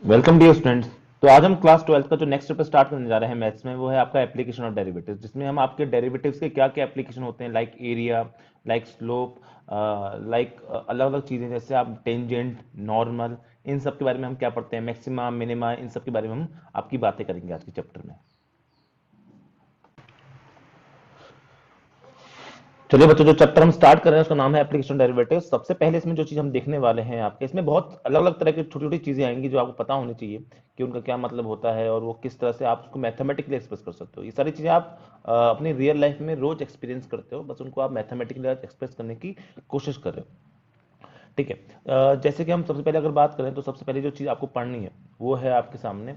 Welcome dear students. तो आज हम क्लास 12th का जो नेक्स्ट चैप्टर स्टार्ट करने जा रहे हैं मैथ्स में, वो है आपका एप्लीकेशन ऑफ डेरिवेटिव्स, जिसमें हम आपके डेरिवेटिव्स के क्या क्या एप्लीकेशन होते हैं, like area, like slope, like अलग अलग चीजें, जैसे आप टेंजेंट, नॉर्मल, इन सब के बारे में हम क्या पढ़ते हैं, मैक्सिमा, मिनिमा, इन सब के बारे में हम आपकी बातें करेंगे आज के चैप्टर में। चलिए बच्चों, जो चैप्टर हम स्टार्ट कर रहे हैं उसका नाम है एप्लीकेशन डेरिवेटिव। सबसे पहले इसमें जो चीज हम देखने वाले हैं आपके, इसमें बहुत अलग अलग तरह की छोटी छोटी चीजें आएंगी जो आपको पता होनी चाहिए कि उनका क्या मतलब होता है और वो किस तरह से आप उसको मैथमेटिकली एक्सप्रेस कर सकते हो। ये सारी चीजें आप अपनी रियल लाइफ में रोज एक्सपीरियंस करते हो, बस उनको आप मैथमेटिकली एक्सप्रेस करने की कोशिश कर रहे हो। ठीक है। जैसे कि हम सबसे पहले अगर बात करें तो सबसे पहले जो चीज आपको पढ़नी है वो है आपके सामने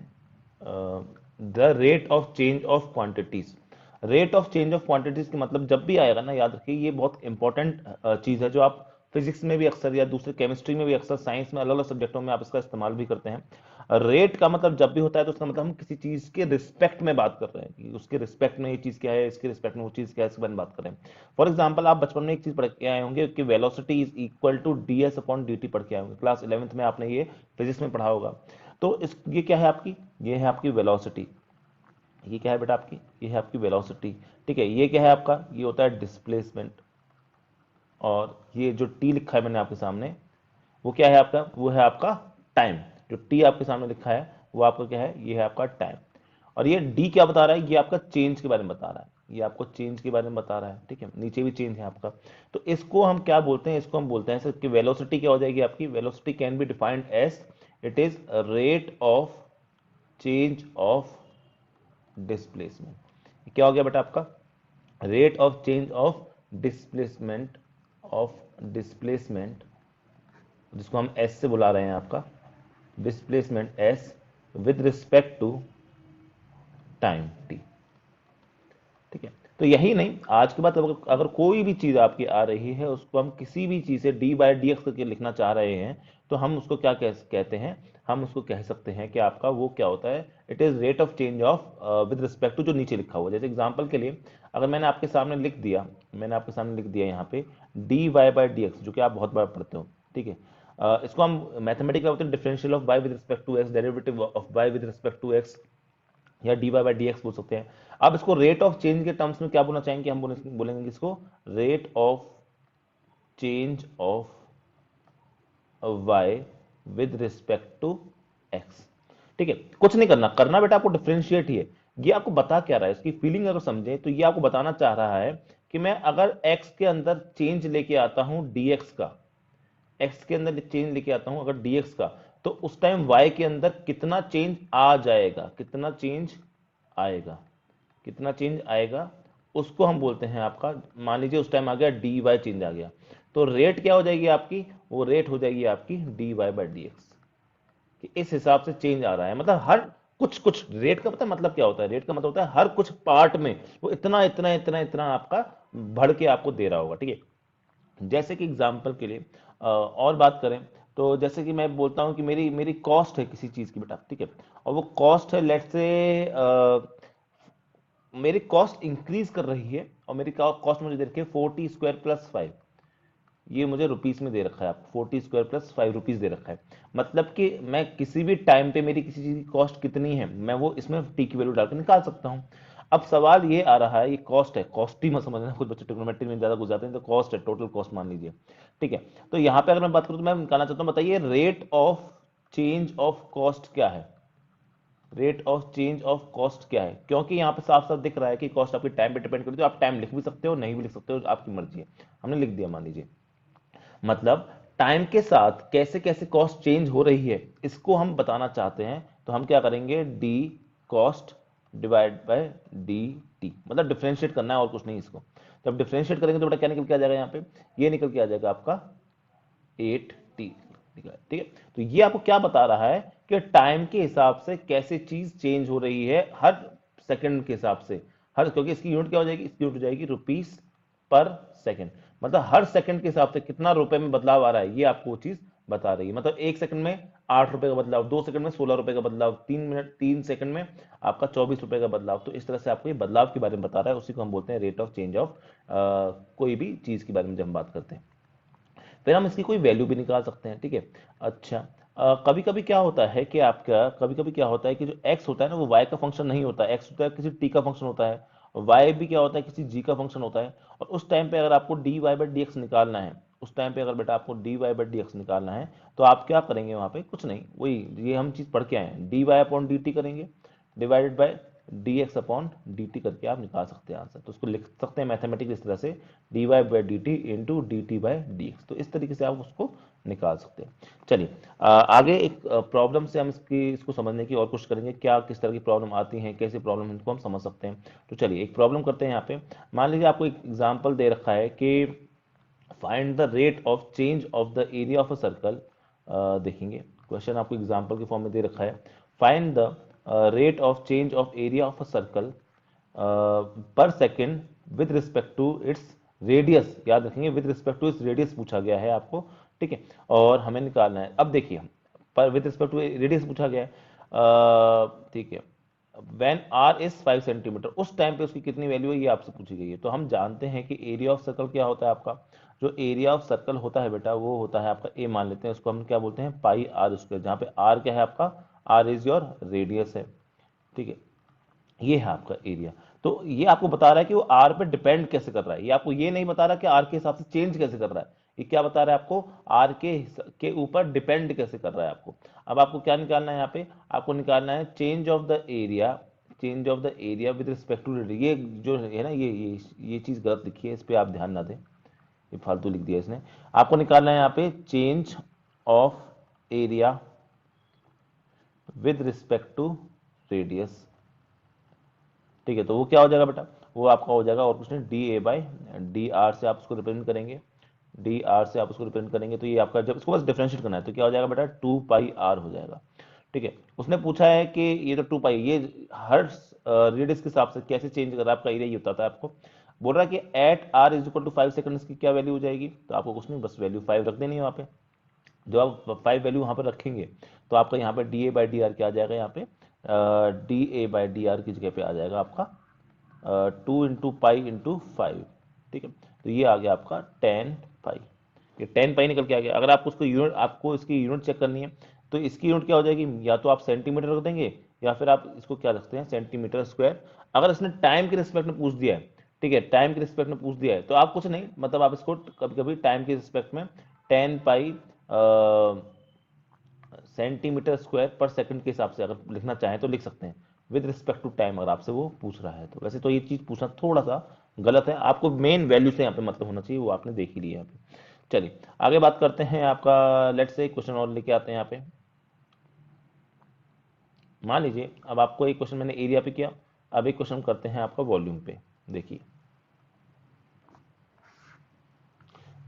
the rate of change of quantities. Rate of change of quantities के मतलब जब भी आएगा ना, याद रखिए ये बहुत इंपॉर्टेंट चीज है, जो आप फिजिक्स में भी अक्सर या दूसरे केमिस्ट्री में भी अक्सर, साइंस में अलग अलग सब्जेक्टों में आप इसका इस्तेमाल भी करते हैं। रेट का मतलब जब भी होता है तो उसका मतलब हम किसी चीज के रिस्पेक्ट में बात कर रहे हैं कि उसके रिस्पेक्ट में ये चीज क्या है, इसके रिस्पेक्ट में वो चीज क्या है, इसके बारे में बात कर रहे हैं। फॉर एग्जाम्पल, आप बचपन में एक चीज पढ़ के आए होंगे कि velocity is equal to d s upon d t, पढ़ के आए होंगे क्लास 11th में, आपने ये फिजिक्स में पढ़ा होगा। तो इस ये क्या है आपकी, ये है आपकी वेलोसिटी। ये क्या है बेटा आपकी, ये है आपकी वेलोसिटी। ठीक है, ये क्या है आपका, ये होता है डिस्प्लेसमेंट। और ये जो टी लिखा है मैंने आपके सामने, वो क्या है आपका, वो है आपका टाइम। जो टी आपके सामने लिखा है वो आपका क्या है, ये है आपका टाइम। और ये डी क्या बता रहा है, ये आपका चेंज के बारे में बता रहा है, ये आपको चेंज के बारे में बता रहा है। ठीक है, नीचे भी चेंज है आपका। तो इसको हम क्या बोलते हैं, इसको हम बोलते हैं ऐसे कि वेलोसिटी क्या हो जाएगी आपकी, velocity can be defined as it is rate of change of displacement. क्या हो गया बेटा आपका, rate of change of displacement, of displacement, जिसको हम एस से बुला रहे हैं आपका, displacement s with respect to time t. ठीक है, तो यही नहीं, आज के बाद अगर कोई भी चीज आपकी आ रही है, उसको हम किसी भी चीज से डी बाई डी एक्स करके लिखना चाह रहे हैं, तो हम उसको क्या कहते हैं, हम उसको कह सकते हैं कि आपका वो क्या होता है, it is rate of change of with respect to जो नीचे लिखा हुआ है। जैसे एग्जांपल के लिए, अगर मैंने आपके सामने लिख दिया, मैंने आपके सामने लिख दिया यहाँ पे d y by D x, जो कि आप बहुत बार पढ़ते हो। ठीक है, इसको हम मैथमेटिकल होते हैं differential of y with respect to x, derivative of y with respect to x, या d y by D x बोल सकते हैं। अब इसको रेट ऑफ चेंज के टर्म्स में क्या बोलना चाहेंगे, हम बोलेंगे इसको rate of change of y with respect to x. ठीक है, कुछ नहीं करना, करना बेटा आपको डिफरेंशिएट ही है। ये आपको बता क्या रहा है, इसकी फीलिंग अगर समझे तो ये आपको बताना चाह रहा है कि मैं अगर एक्स के अंदर चेंज लेके आता हूं डीएक्स का, एक्स के अंदर चेंज लेके आता हूं अगर डीएक्स का, तो उस टाइम वाई के अंदर कितना चेंज आ जाएगा, कितना चेंज आएगा, कितना चेंज आएगा, उसको हम बोलते हैं आपका, मान लीजिए उस टाइम आ गया डी वाई चेंज आ गया, तो रेट क्या हो जाएगी आपकी, वो रेट हो जाएगी आपकी d y by D x. कि इस हिसाब से चेंज आ रहा है, मतलब हर कुछ कुछ, रेट का पता है मतलब क्या होता है, रेट का मतलब होता है हर कुछ पार्ट में वो इतना इतना इतना इतना आपका बढ़ के आपको दे रहा होगा। ठीक है, जैसे कि एग्जाम्पल के लिए और बात करें, तो जैसे कि मैं बोलता हूं कि मेरी मेरी कॉस्ट है किसी चीज की बेटा, ठीक है, और वो कॉस्ट है लेट से, मेरी कॉस्ट इंक्रीज कर रही है, और मेरी कॉस्ट मुझे दे रखी है 40 स्क्वायर प्लस 5। ये मुझे रुपीस में दे रखा है, आपको 40 स्क्वायर प्लस 5 रुपीज दे रखा है। मतलब कि मैं किसी भी टाइम पे मेरी किसी चीज की कॉस्ट कितनी है, मैं वो इसमें टी की वैल्यू डालकर निकाल सकता हूँ। अब सवाल ये आ रहा है, ये कॉस्ट है, कॉस्ट ही मत समझना, कुछ बच्चे ट्रिग्नोमेट्री में ज्यादा घुस जाते हैं, तो कॉस्ट है, टोटल कॉस्ट मान लीजिए। ठीक है, तो यहाँ पे अगर मैं बात करूँ तो मैं निकालना चाहता हूँ, बताइए rate of change of cost क्या है, rate of change of cost क्या है, क्योंकि यहाँ पे साफ साफ दिख रहा है कि कॉस्ट आपकी टाइम पे डिपेंड करती है, आप टाइम लिख भी सकते हो, नहीं भी लिख सकते हो, आपकी मर्जी है। हमने लिख दिया मान लीजिए, मतलब टाइम के साथ कैसे कैसे कॉस्ट चेंज हो रही है, इसको हम बताना चाहते हैं, तो हम क्या करेंगे, D cost divide by D T, मतलब डिफरेंशिएट करना है और कुछ नहीं इसको। जब डिफरेंशिएट करेंगे तो बेटा क्या निकल के आ जाएगा, यहाँ पे ये निकल के आ जाएगा आपका 8t। ठीक है, तो ये आपको क्या बता रहा है कि टाइम के हिसाब से कैसे चीज चेंज हो रही है, हर सेकंड के हिसाब से, हर, क्योंकि इसकी यूनिट क्या हो जाएगी, इसकी यूनिट हो जाएगी रुपीस पर सेकंड, मतलब हर सेकंड के हिसाब से कितना रुपए में बदलाव आ रहा है, ये आपको वो चीज बता रही है। मतलब 1 सेकंड में 8 रुपए का बदलाव, 2 सेकंड में 16 रुपए का बदलाव, 3 मिनट 3 सेकंड में आपका 24 रुपए का बदलाव। तो इस तरह से आपको ये बदलाव के बारे में बता रहा है, उसी को हम बोलते हैं रेट ऑफ चेंज ऑफ कोई भी चीज के बारे में जब हम बात करते हैं। फिर हम इसकी कोई वैल्यू भी निकाल सकते हैं, ठीक है। अच्छा, कभी कभी क्या होता है कि आपका कभी कभी क्या होता है कि जो x होता है ना वो y का फंक्शन नहीं होता, x होता है किसी t का फंक्शन होता है, y भी क्या होता है किसी g का फंक्शन होता है। और उस टाइम पे अगर आपको dy बाई dx निकालना है, उस टाइम पे अगर बेटा आपको dy बाई dx निकालना है, तो आप क्या करेंगे वहां पे, कुछ नहीं, वही ये हम चीज पढ़ के आए हैं, dy अपॉन dt करेंगे divided by dx upon dt करके आप निकाल सकते हैं आंसर। तो उसको लिख सकते हैं मैथमेटिक्स इस तरह से, dy by dt into dt by dx। तो इस तरीके से आप उसको निकाल सकते हैं। चलिए आगे एक प्रॉब्लम से हम इसको समझने की और कोशिश करेंगे, क्या किस तरह की प्रॉब्लम आती हैं, कैसे प्रॉब्लम इनको हम समझ सकते हैं। तो चलिए एक प्रॉब्लम करते हैं यहाँ पे। मान लीजिए आपको एक एग्जांपल दे रखा है कि find the rate of change of the area of a circle. देखेंगे क्वेश्चन आपको एग्जांपल के फॉर्म में दे रखा है, find the rate of change of area of a circle per second with respect to its radius. याद रखेंगे with respect to its radius पूछा गया है आपको, ठीक है, और हमें निकालना है। अब देखिए पर विद रिस्पेक्ट टू रेडियस पूछा गया है, ठीक है, व्हेन आर इज 5 सेंटीमीटर, उस टाइम पे उसकी कितनी वैल्यू है ये आपसे पूछी गई है। तो हम जानते हैं कि एरिया ऑफ सर्कल क्या होता है आपका, जो एरिया ऑफ सर्कल होता है बेटा वो होता है आपका ए, मान लेते हैं उसको हम क्या बोलते हैं पाई आर स्क्वायर, जहाँ पे आर क्या है आपका, आर इज योर रेडियस है, ठीक है, ये है आपका एरिया। तो ये आपको बता रहा है कि वो आर पे डिपेंड कैसे कर रहा है, ये आपको ये नहीं बता रहा कि आर के हिसाब से चेंज कैसे कर रहा है, ये क्या बता रहा है आपको, आर के ऊपर डिपेंड कैसे कर रहा है आपको। अब आपको क्या निकालना है यहाँ पे, आपको निकालना है change of the area, change of the area with respect to radius. ये जो है ना ये चीज गलत लिखी है, इस पे आप ध्यान ना दें, ये फालतू लिख दिया इसने। आपको निकालना है यहाँ पे change of area with respect to radius, ठीक है। तो वो क्या हो जाएगा बेटा, वो आपका हो जाएगा और कुछ नहीं, D a by D R से आप उसको रिप्रेजेंट करेंगे, डी आर से आप उसको रिप्रेजेंट करेंगे। तो ये आपका जब इसको बस डिफरेंशिएट करना है तो क्या हो जाएगा बेटा, 2 पाई आर हो जाएगा, ठीक है। उसने पूछा है कि ये तो 2 पाई ये हर रेडियस के हिसाब से कैसे चेंज कर रहा है आपका एरिया, ये बताता है आपको। बोल रहा है कि at r is equal to 5 second की क्या वैल्यू हो जाएगी, तो आपको कुछ नहीं बस वैल्यू 5 रख देनी है वहाँ पे। जो आप 5 वैल्यू वहाँ पर रखेंगे तो आपका यहाँ पे D a by D R क्या आ जाएगा, यहाँ पे D a by D R की जगह पे आ जाएगा आपका 2 इंटू पाई इंटू 5, ठीक है। तो ये आ गया आपका 10 पाई, ये 10 पाई निकल के आ गया। अगर आपको उसको यूनिट, आपको इसकी यूनिट चेक करनी है तो इसकी यूनिट क्या हो जाएगी, या तो आप सेंटीमीटर रख देंगे या फिर आप इसको क्या रखते हैं सेंटीमीटर स्क्वायर। अगर इसने टाइम के रिस्पेक्ट में पूछ दिया है, ठीक है, टाइम के रिस्पेक्ट में पूछ दिया है तो आप कुछ नहीं, मतलब आप इसको कभी कभी टाइम के रिस्पेक्ट में 10 पाई सेंटीमीटर स्क्वायर पर सेकंड के हिसाब से अगर लिखना चाहें तो लिख सकते हैं विद रिस्पेक्ट टू टाइम, अगर आपसे वो पूछ रहा है तो। वैसे तो ये चीज पूछना थोड़ा सा गलत है, आपको मेन वैल्यू से यहाँ पे मतलब होना चाहिए, वो आपने देख ही लिया यहाँ पे। चलिए आगे बात करते हैं आपका, लेट्स से क्वेश्चन और लेके आते हैं यहाँ पे। मान लीजिए अब आपको एक क्वेश्चन मैंने एरिया पे किया, अब एक क्वेश्चन करते हैं आपका वॉल्यूम पे। देखिए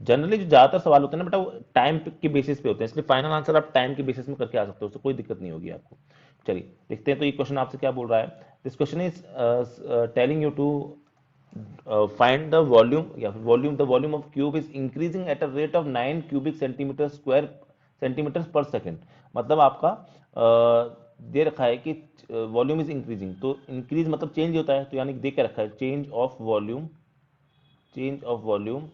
जनरली जो ज्यादातर सवाल होते हैं ना बेटा वो टाइम के बेसिस पे होते हैं, इसलिए फाइनल आंसर आप टाइम के बेसिस में करके आ सकते हो, उससे कोई दिक्कत नहीं होगी आपको। चलिए देखते हैं तो ये क्वेश्चन आपसे क्या बोल रहा है। This question is telling you to find the volume, या फिर volume, the volume of cube is increasing at a rate of 9 cubic centimetre square centimetre पर सेकेंड। मतलब आपका दे रखा है कि वॉल्यूम इज इंक्रीजिंग, तो इंक्रीज मतलब चेंज होता है, तो यानी दे के रखा है change of volume, change of volume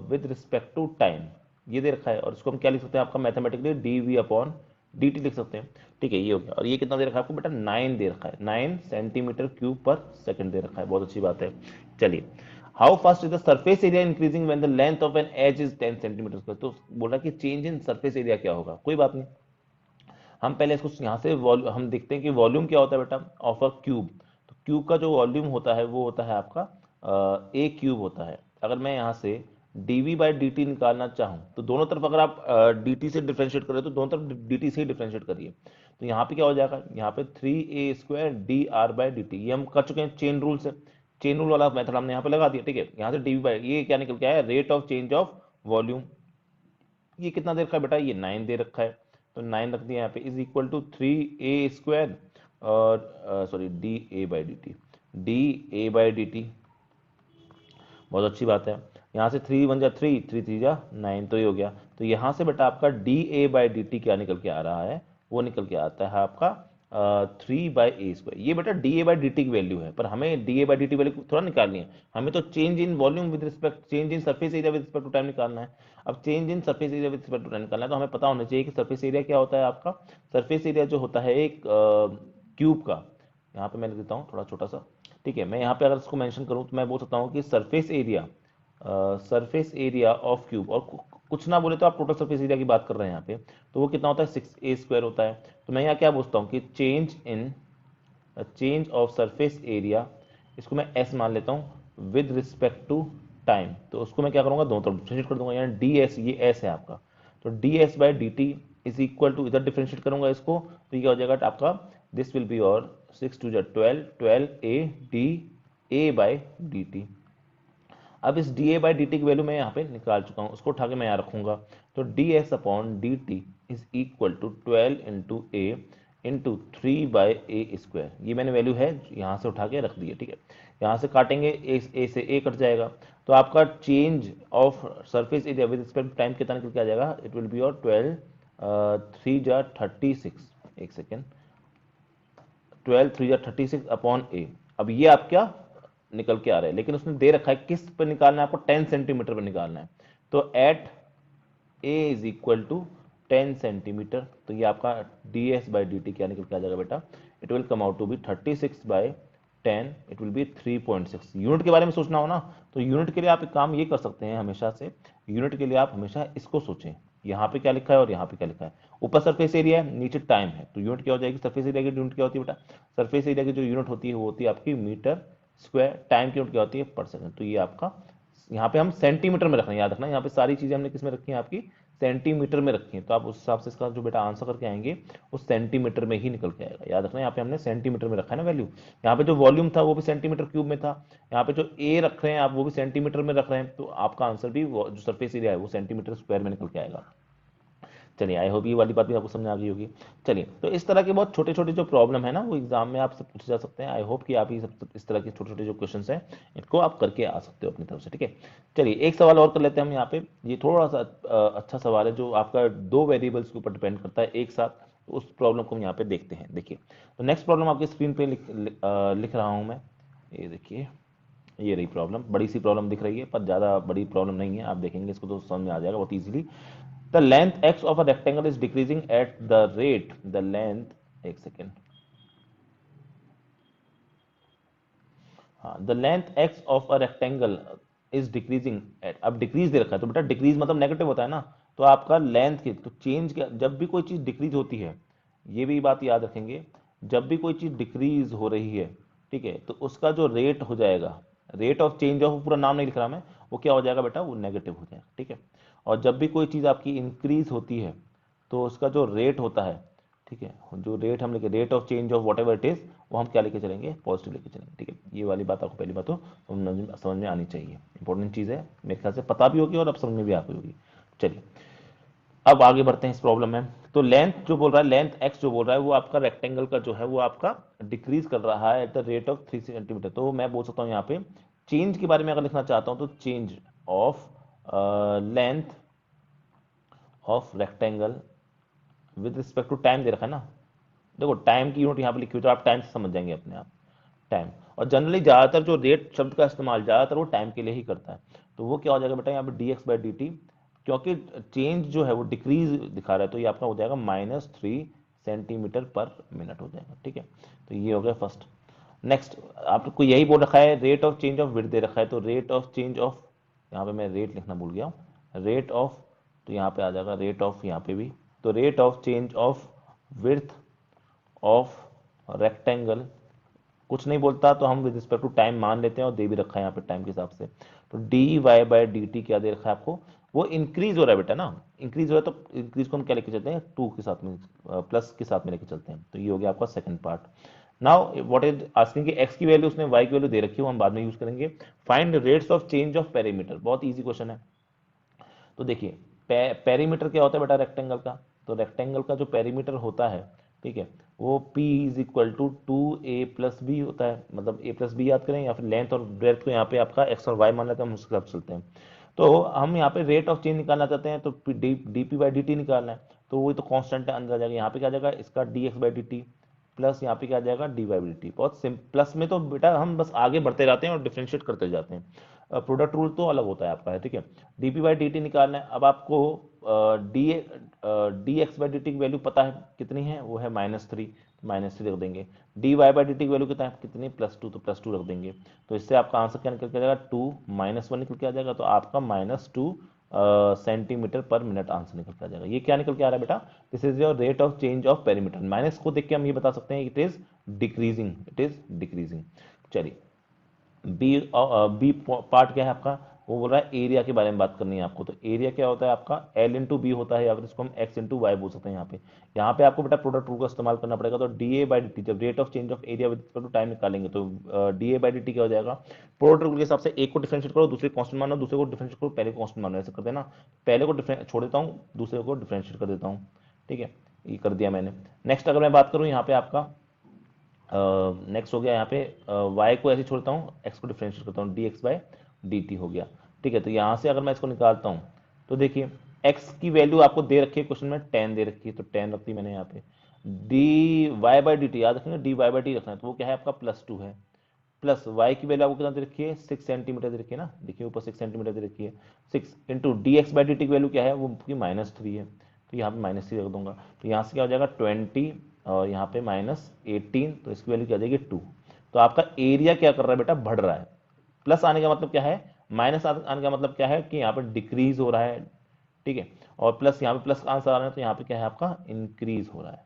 with respect to time, ये दे रखा है। और इसको हम क्या लिख सकते हैं आपका mathematically d v upon d t लिख सकते हैं, ठीक है, ये हो गया। और ये कितना दे रखा है आपको बेटा, 9 दे रखा है, 9 सेंटीमीटर क्यूब पर सेकंड दे रखा है, बहुत अच्छी बात है। चलिए how fast is the surface area increasing when the length of an edge is 10 centimetre square. तो बोल रहा है कि चेंज इन सरफेस एरिया क्या होगा, कोई बात नहीं, हम पहले इसको यहाँ से हम देखते हैं कि वॉल्यूम क्या होता है बेटा ऑफ अ क्यूब। तो क्यूब का जो वॉल्यूम होता है वो होता है आपका ए क्यूब होता है। अगर मैं यहाँ से dv बाई डी टी निकालना चाहूँ तो दोनों तरफ अगर आप dt से डिफ्रेंशिएट करें तो दोनों तरफ dt से ही डिफ्रेंशिएट करिए। तो यहाँ पे क्या हो जाएगा, यहाँ पे 3a square D R by d T, ये हम कर चुके हैं चेन रूल से, चेन रूल वाला मेथड हमने यहाँ पे लगा दिया, ठीक है। यहाँ से dv बाई ये क्या निकल के आया, rate of change of volume, ये कितना दे रखा है बेटा, ये 9 दे रखा है, तो 9 रख दिया यहाँ पे, is equal to 3a square और sorry d a by d t, d a by d t, बहुत अच्छी बात है। यहाँ से 3 1 जा 3, 3 3 जा 9, तो ये हो गया। तो यहाँ से बेटा आपका D a by d t क्या निकल के आ रहा है, वो निकल के आता है आपका 3/a²। ये बेटा dA/dt की वैल्यू है, पर हमें dA/dt वैल्यू थोड़ा निकालनी है, हमें तो change in volume with respect, change in surface area with respect to time निकालना है। अब change in surface area with respect to time निकालना है तो हमें पता होना चाहिए कि सरफेस एरिया क्या होता है आपका। सरफेस एरिया जो होता है एक क्यूब का, यहाँ पे मैं लिख देता हूँ थोड़ा छोटा सा, ठीक है। मैं यहाँ पे अगर इसको मेंशन करूँ तो मैं बोल सकता हूँ कि सरफेस एरिया ऑफ क्यूब, और कुछ ना बोले तो आप टोटल सरफेस एरिया की बात कर रहे हैं यहाँ पे, तो वो कितना होता है 6a² होता है। तो मैं यहाँ क्या पूछता हूँ कि चेंज ऑफ सरफेस एरिया, इसको मैं s मान लेता हूँ विद रिस्पेक्ट टू टाइम, तो उसको मैं क्या करूँगा दोनों तरफ डिफरेंशिएट कर दूंगा, यानी ds, ये s है आपका, तो ds/dt इज इक्वल टू, इधर डिफरेंशिएट करूंगा इसको तो ये क्या हो जाएगा आपका, दिस विल बी और 6 2 12, 12a dA/dt। अब इस dA/dt की वैल्यू मैं यहाँ पे निकाल चुका हूँ, उसको उठा के मैं यहाँ रखूंगा, तो ds/dt is equal to 12 into a into 3/a²। ये मैंने वैल्यू है यहाँ से उठा के रख दी है, ठीक है। यहाँ से काटेंगे a से a कट जाएगा, तो आपका change of surface area with respect to time कितना निकल के आ जाएगा, इट विल बी और 12 3 जा 36, एक सेकेंड, 12 3 जा 36 अपॉन a। अब ये आप क्या निकल के आ रहा है, लेकिन उसने दे रखा है किस पर निकालना है आपको, 10 सेंटीमीटर पर निकालना है, तो at a is equal to 10 centimetre, तो ये आपका ds/dt क्या निकल के आ जाएगा बेटा, it will come out to be 36/10, it will be 3.6। Unit के बारे में सोचना हो ना, तो यूनिट के लिए आप एक काम ये कर सकते हैं हमेशा से, यूनिट के लिए आप हमेशा इसको सोचें, यहाँ पे क्या लिखा है और यहाँ पे क्या लिखा है, ऊपर सरफेस एरिया है नीचे टाइम है, तो यूनिट क्या हो जाएगी, सरफेस एरिया की यूनिट क्या होती है बेटा, सरफेस एरिया की जो यूनिट होती है वो होती है आपकी मीटर स्क्वायर, टाइम की यूनिट क्या होती है पर सेकंड। तो ये आपका यहाँ पे हम सेंटीमीटर में रख रहे हैं, याद रखना यहाँ पे सारी चीजें हमने किस में रखी है आपकी, सेंटीमीटर में रखी है, तो आप उस हिसाब से इसका जो बेटा आंसर करके आएंगे उस सेंटीमीटर में ही निकल के आएगा। याद रखना यहाँ पे हमने सेंटीमीटर में रखा है ना वैल्यू, यहाँ पे जो वॉल्यूम था वो भी सेंटीमीटर क्यूब में था, यहाँ पे जो ए रख रहे हैं आप वो भी सेंटीमीटर में रख रहे हैं, तो आपका आंसर भी जो सरफेस एरिया है वो सेंटीमीटर स्क्वायर में निकल के आएगा। चलिए आई होप ये वाली बात भी आपको समझ आ गई होगी। चलिए, तो इस तरह के बहुत छोटे छोटे जो प्रॉब्लम है ना वो एग्जाम में आपसे पूछे जा सकते हैं। आई होप कि आप ये सब इस तरह के छोटे छोटे जो क्वेश्चन हैं इनको आप करके आ सकते हो अपनी तरफ से, ठीक है। चलिए एक सवाल और कर लेते हैं हम यहाँ पे, ये थोड़ा सा अच्छा सवाल है जो आपका दो वेरिएबल्स के ऊपर डिपेंड करता है एक साथ, तो उस प्रॉब्लम को हम यहाँ पे देखते हैं। देखिए, तो नेक्स्ट प्रॉब्लम आपकी स्क्रीन पे लिख रहा हूँ मैं, ये देखिए, ये रही प्रॉब्लम, बड़ी सी प्रॉब्लम दिख रही है पर ज़्यादा बड़ी प्रॉब्लम नहीं है, आप देखेंगे इसको तो समझ में आ जाएगा बहुत easily. The length x of a rectangle is decreasing at the rate, the length, एक सेकेंड, हाँ, the length x of a rectangle is decreasing eight, अब डिक्रीज दे रखा है तो बेटा डिक्रीज मतलब नेगेटिव होता है ना, तो आपका लेंथ की तो चेंज क्या, जब भी कोई चीज डिक्रीज होती है, ये भी बात याद रखेंगे, जब भी कोई चीज डिक्रीज हो रही है, ठीक है, तो उसका जो रेट हो जाएगा, रेट ऑफ चेंज ऑफ, पूरा नाम नहीं लिख रहा मैं, वो क्या हो जाएगा बेटा, वो नेगेटिव हो जाएगा, ठीक है। और जब भी कोई चीज आपकी इंक्रीज होती है तो उसका जो रेट होता है, ठीक है, जो रेट हम लिखे, rate of change of what ever it is, वो हम क्या लेके चलेंगे, पॉजिटिव लेके चलेंगे, ठीक है। ये वाली बात आपको पहली बात तो समझ में आनी चाहिए, इंपॉर्टेंट चीज़ है, मेरे ख्याल से पता भी होगी और अब समझ में भी आ गई होगी। चलिए अब आगे बढ़ते हैं इस प्रॉब्लम में। तो लेंथ जो बोल रहा है, लेंथ एक्स जो बोल रहा है वो आपका रेक्टेंगल का जो है वो आपका डिक्रीज कर रहा है at the rate of 3 centimetre. तो मैं बोल सकता हूँ यहाँ पे चेंज के बारे में अगर लिखना चाहता हूँ तो change of length of rectangle with respect to time दे रखा है ना, देखो टाइम की यूनिट यहाँ पे लिखी हुई तो आप टाइम से समझ जाएंगे अपने आप, टाइम। और जनरली ज्यादातर जो रेट शब्द का इस्तेमाल ज्यादातर वो टाइम के लिए ही करता है, तो वो क्या हो जाएगा बेटा यहाँ पे dx/dt, क्योंकि चेंज जो है वो डिक्रीज दिखा रहा है, तो ये आपका हो जाएगा -3 सेंटीमीटर पर मिनट हो जाएगा, ठीक है। तो ये हो गया फर्स्ट। नेक्स्ट आपको यही बोल रखा है rate of change of width दे रखा है, तो रेट ऑफ चेंज ऑफ, यहाँ पे मैं रेट लिखना भूल गया हूँ, रेट ऑफ, तो यहाँ पे आ जाएगा रेट ऑफ, यहाँ पे भी, तो rate of change of width of rectangle, कुछ नहीं बोलता तो हम विद रिस्पेक्ट टू टाइम मान लेते हैं और दे भी रखा है यहाँ पे टाइम के हिसाब से, तो dy/dt क्या दे रखा है आपको, वो इंक्रीज हो रहा है बेटा ना, इंक्रीज हो रहा है तो इंक्रीज को हम क्या लेके चलते हैं, 2 के साथ में, प्लस के साथ में लेके चलते हैं, तो ये हो गया आपका second part. Now what is asking कि x की वैल्यू उसने y की वैल्यू दे रखी है, वो हम बाद में यूज करेंगे। Find rates of change of perimeter, बहुत ईजी क्वेश्चन है। तो देखिए पेरीमीटर क्या होता है बेटा रेक्टेंगल का, तो रेक्टेंगल का जो पेरीमीटर होता है, ठीक है, वो p is equal to 2a+b होता है, मतलब a+b याद करें, या फिर लेंथ और ब्रेथ को यहाँ पे आपका x और y मान लेते हैं, हम उसके साथ चलते हैं। तो हम यहाँ पे रेट ऑफ चेंज निकालना चाहते हैं, तो dp/dt निकालना है, तो वो तो कांस्टेंट है, अंदर आ जाएगा, यहाँ पे क्या आ जाएगा इसका dx/dt प्लस यहाँ पे क्या आ जाएगा d y by d t. बहुत सिंपल, प्लस में तो बेटा हम बस आगे बढ़ते जाते हैं और डिफ्रेंशिएट करते जाते हैं। प्रोडक्ट रूल तो अलग होता है आपका है, ठीक है। D P by d T निकालना है। अब आपको D D x by d t की वैल्यू पता है कितनी है, वो है -3, -3 रख देंगे। D y by d t की वैल्यू कितना है, कितनी, +2, तो +2 रख देंगे। तो इससे आपका आंसर क्या निकल के आ जाएगा, 2 -1 निकल के आ जाएगा। तो आपका -2 सेंटीमीटर पर मिनट आंसर निकल के आ जाएगा। ये क्या निकल के आ रहा है बेटा, this is your rate of change of perimeter. Minus को देख के हम ये बता सकते हैं it is decreasing, it is decreasing. चलिए बी बी पार्ट क्या है आपका, वो बोल रहा है एरिया के बारे में बात करनी है आपको। तो एरिया क्या होता है आपका, एल इंटू बी होता है, या फिर इसको हम एक्स इंटू वाई बोल सकते हैं। यहाँ पे आपको बेटा प्रोडक्ट रूल का इस्तेमाल करना पड़ेगा। तो d a by d t, जब rate of change of area with to time निकालेंगे तो d a by d t क्या हो जाएगा, प्रोडक्ट रूल के हिसाब से एक को डिफरेंशिएट करो, दूसरे कॉन्स्टेंट मानो, दूसरे को डिफरेंशिएट करो, पहले को कॉन्स्टेंट मानो, ऐसे कर देना। पहले को छोड़ देता हूँ, दूसरे को डिफरेंशिएट कर देता हूँ, ठीक है, ये कर दिया मैंने। नेक्स्ट अगर मैं बात करूँ यहाँ पे आपका नेक्स्ट हो गया यहाँ पे y को ऐसे छोड़ता हूँ, x को डिफरेंशिएट करता हूँ, dx बाय dt हो गया, ठीक है। तो यहाँ से अगर मैं इसको निकालता हूँ तो देखिए x की वैल्यू आपको दे रखी है क्वेश्चन में 10 दे रखी है, तो 10 रखती मैंने यहाँ पे। dy बाई डी टी याद रखेंगे, dy बाई डी रखना है, तो वो क्या है आपका +2 है। प्लस y की वैल्यू आपको कितना दे रखी है, 6 सेंटीमीटर दे रखी है ना, देखिए ऊपर 6 सेंटीमीटर दे रखी है। 6 into D x by d t की वैल्यू क्या है, वो -3 है, तो यहाँ पे -3 रख दूंगा। तो यहाँ से क्या हो जाएगा 20 और यहाँ पे -18, तो इसकी वैल्यू क्या आ जाएगी 2। तो आपका एरिया क्या कर रहा है बेटा, बढ़ रहा है। प्लस आने का मतलब क्या है, माइनस आने का मतलब क्या है कि यहाँ पर डिक्रीज हो रहा है, ठीक है। और प्लस यहाँ पे प्लस का आंसर आ रहा है, तो यहाँ पे क्या है आपका इंक्रीज हो रहा है।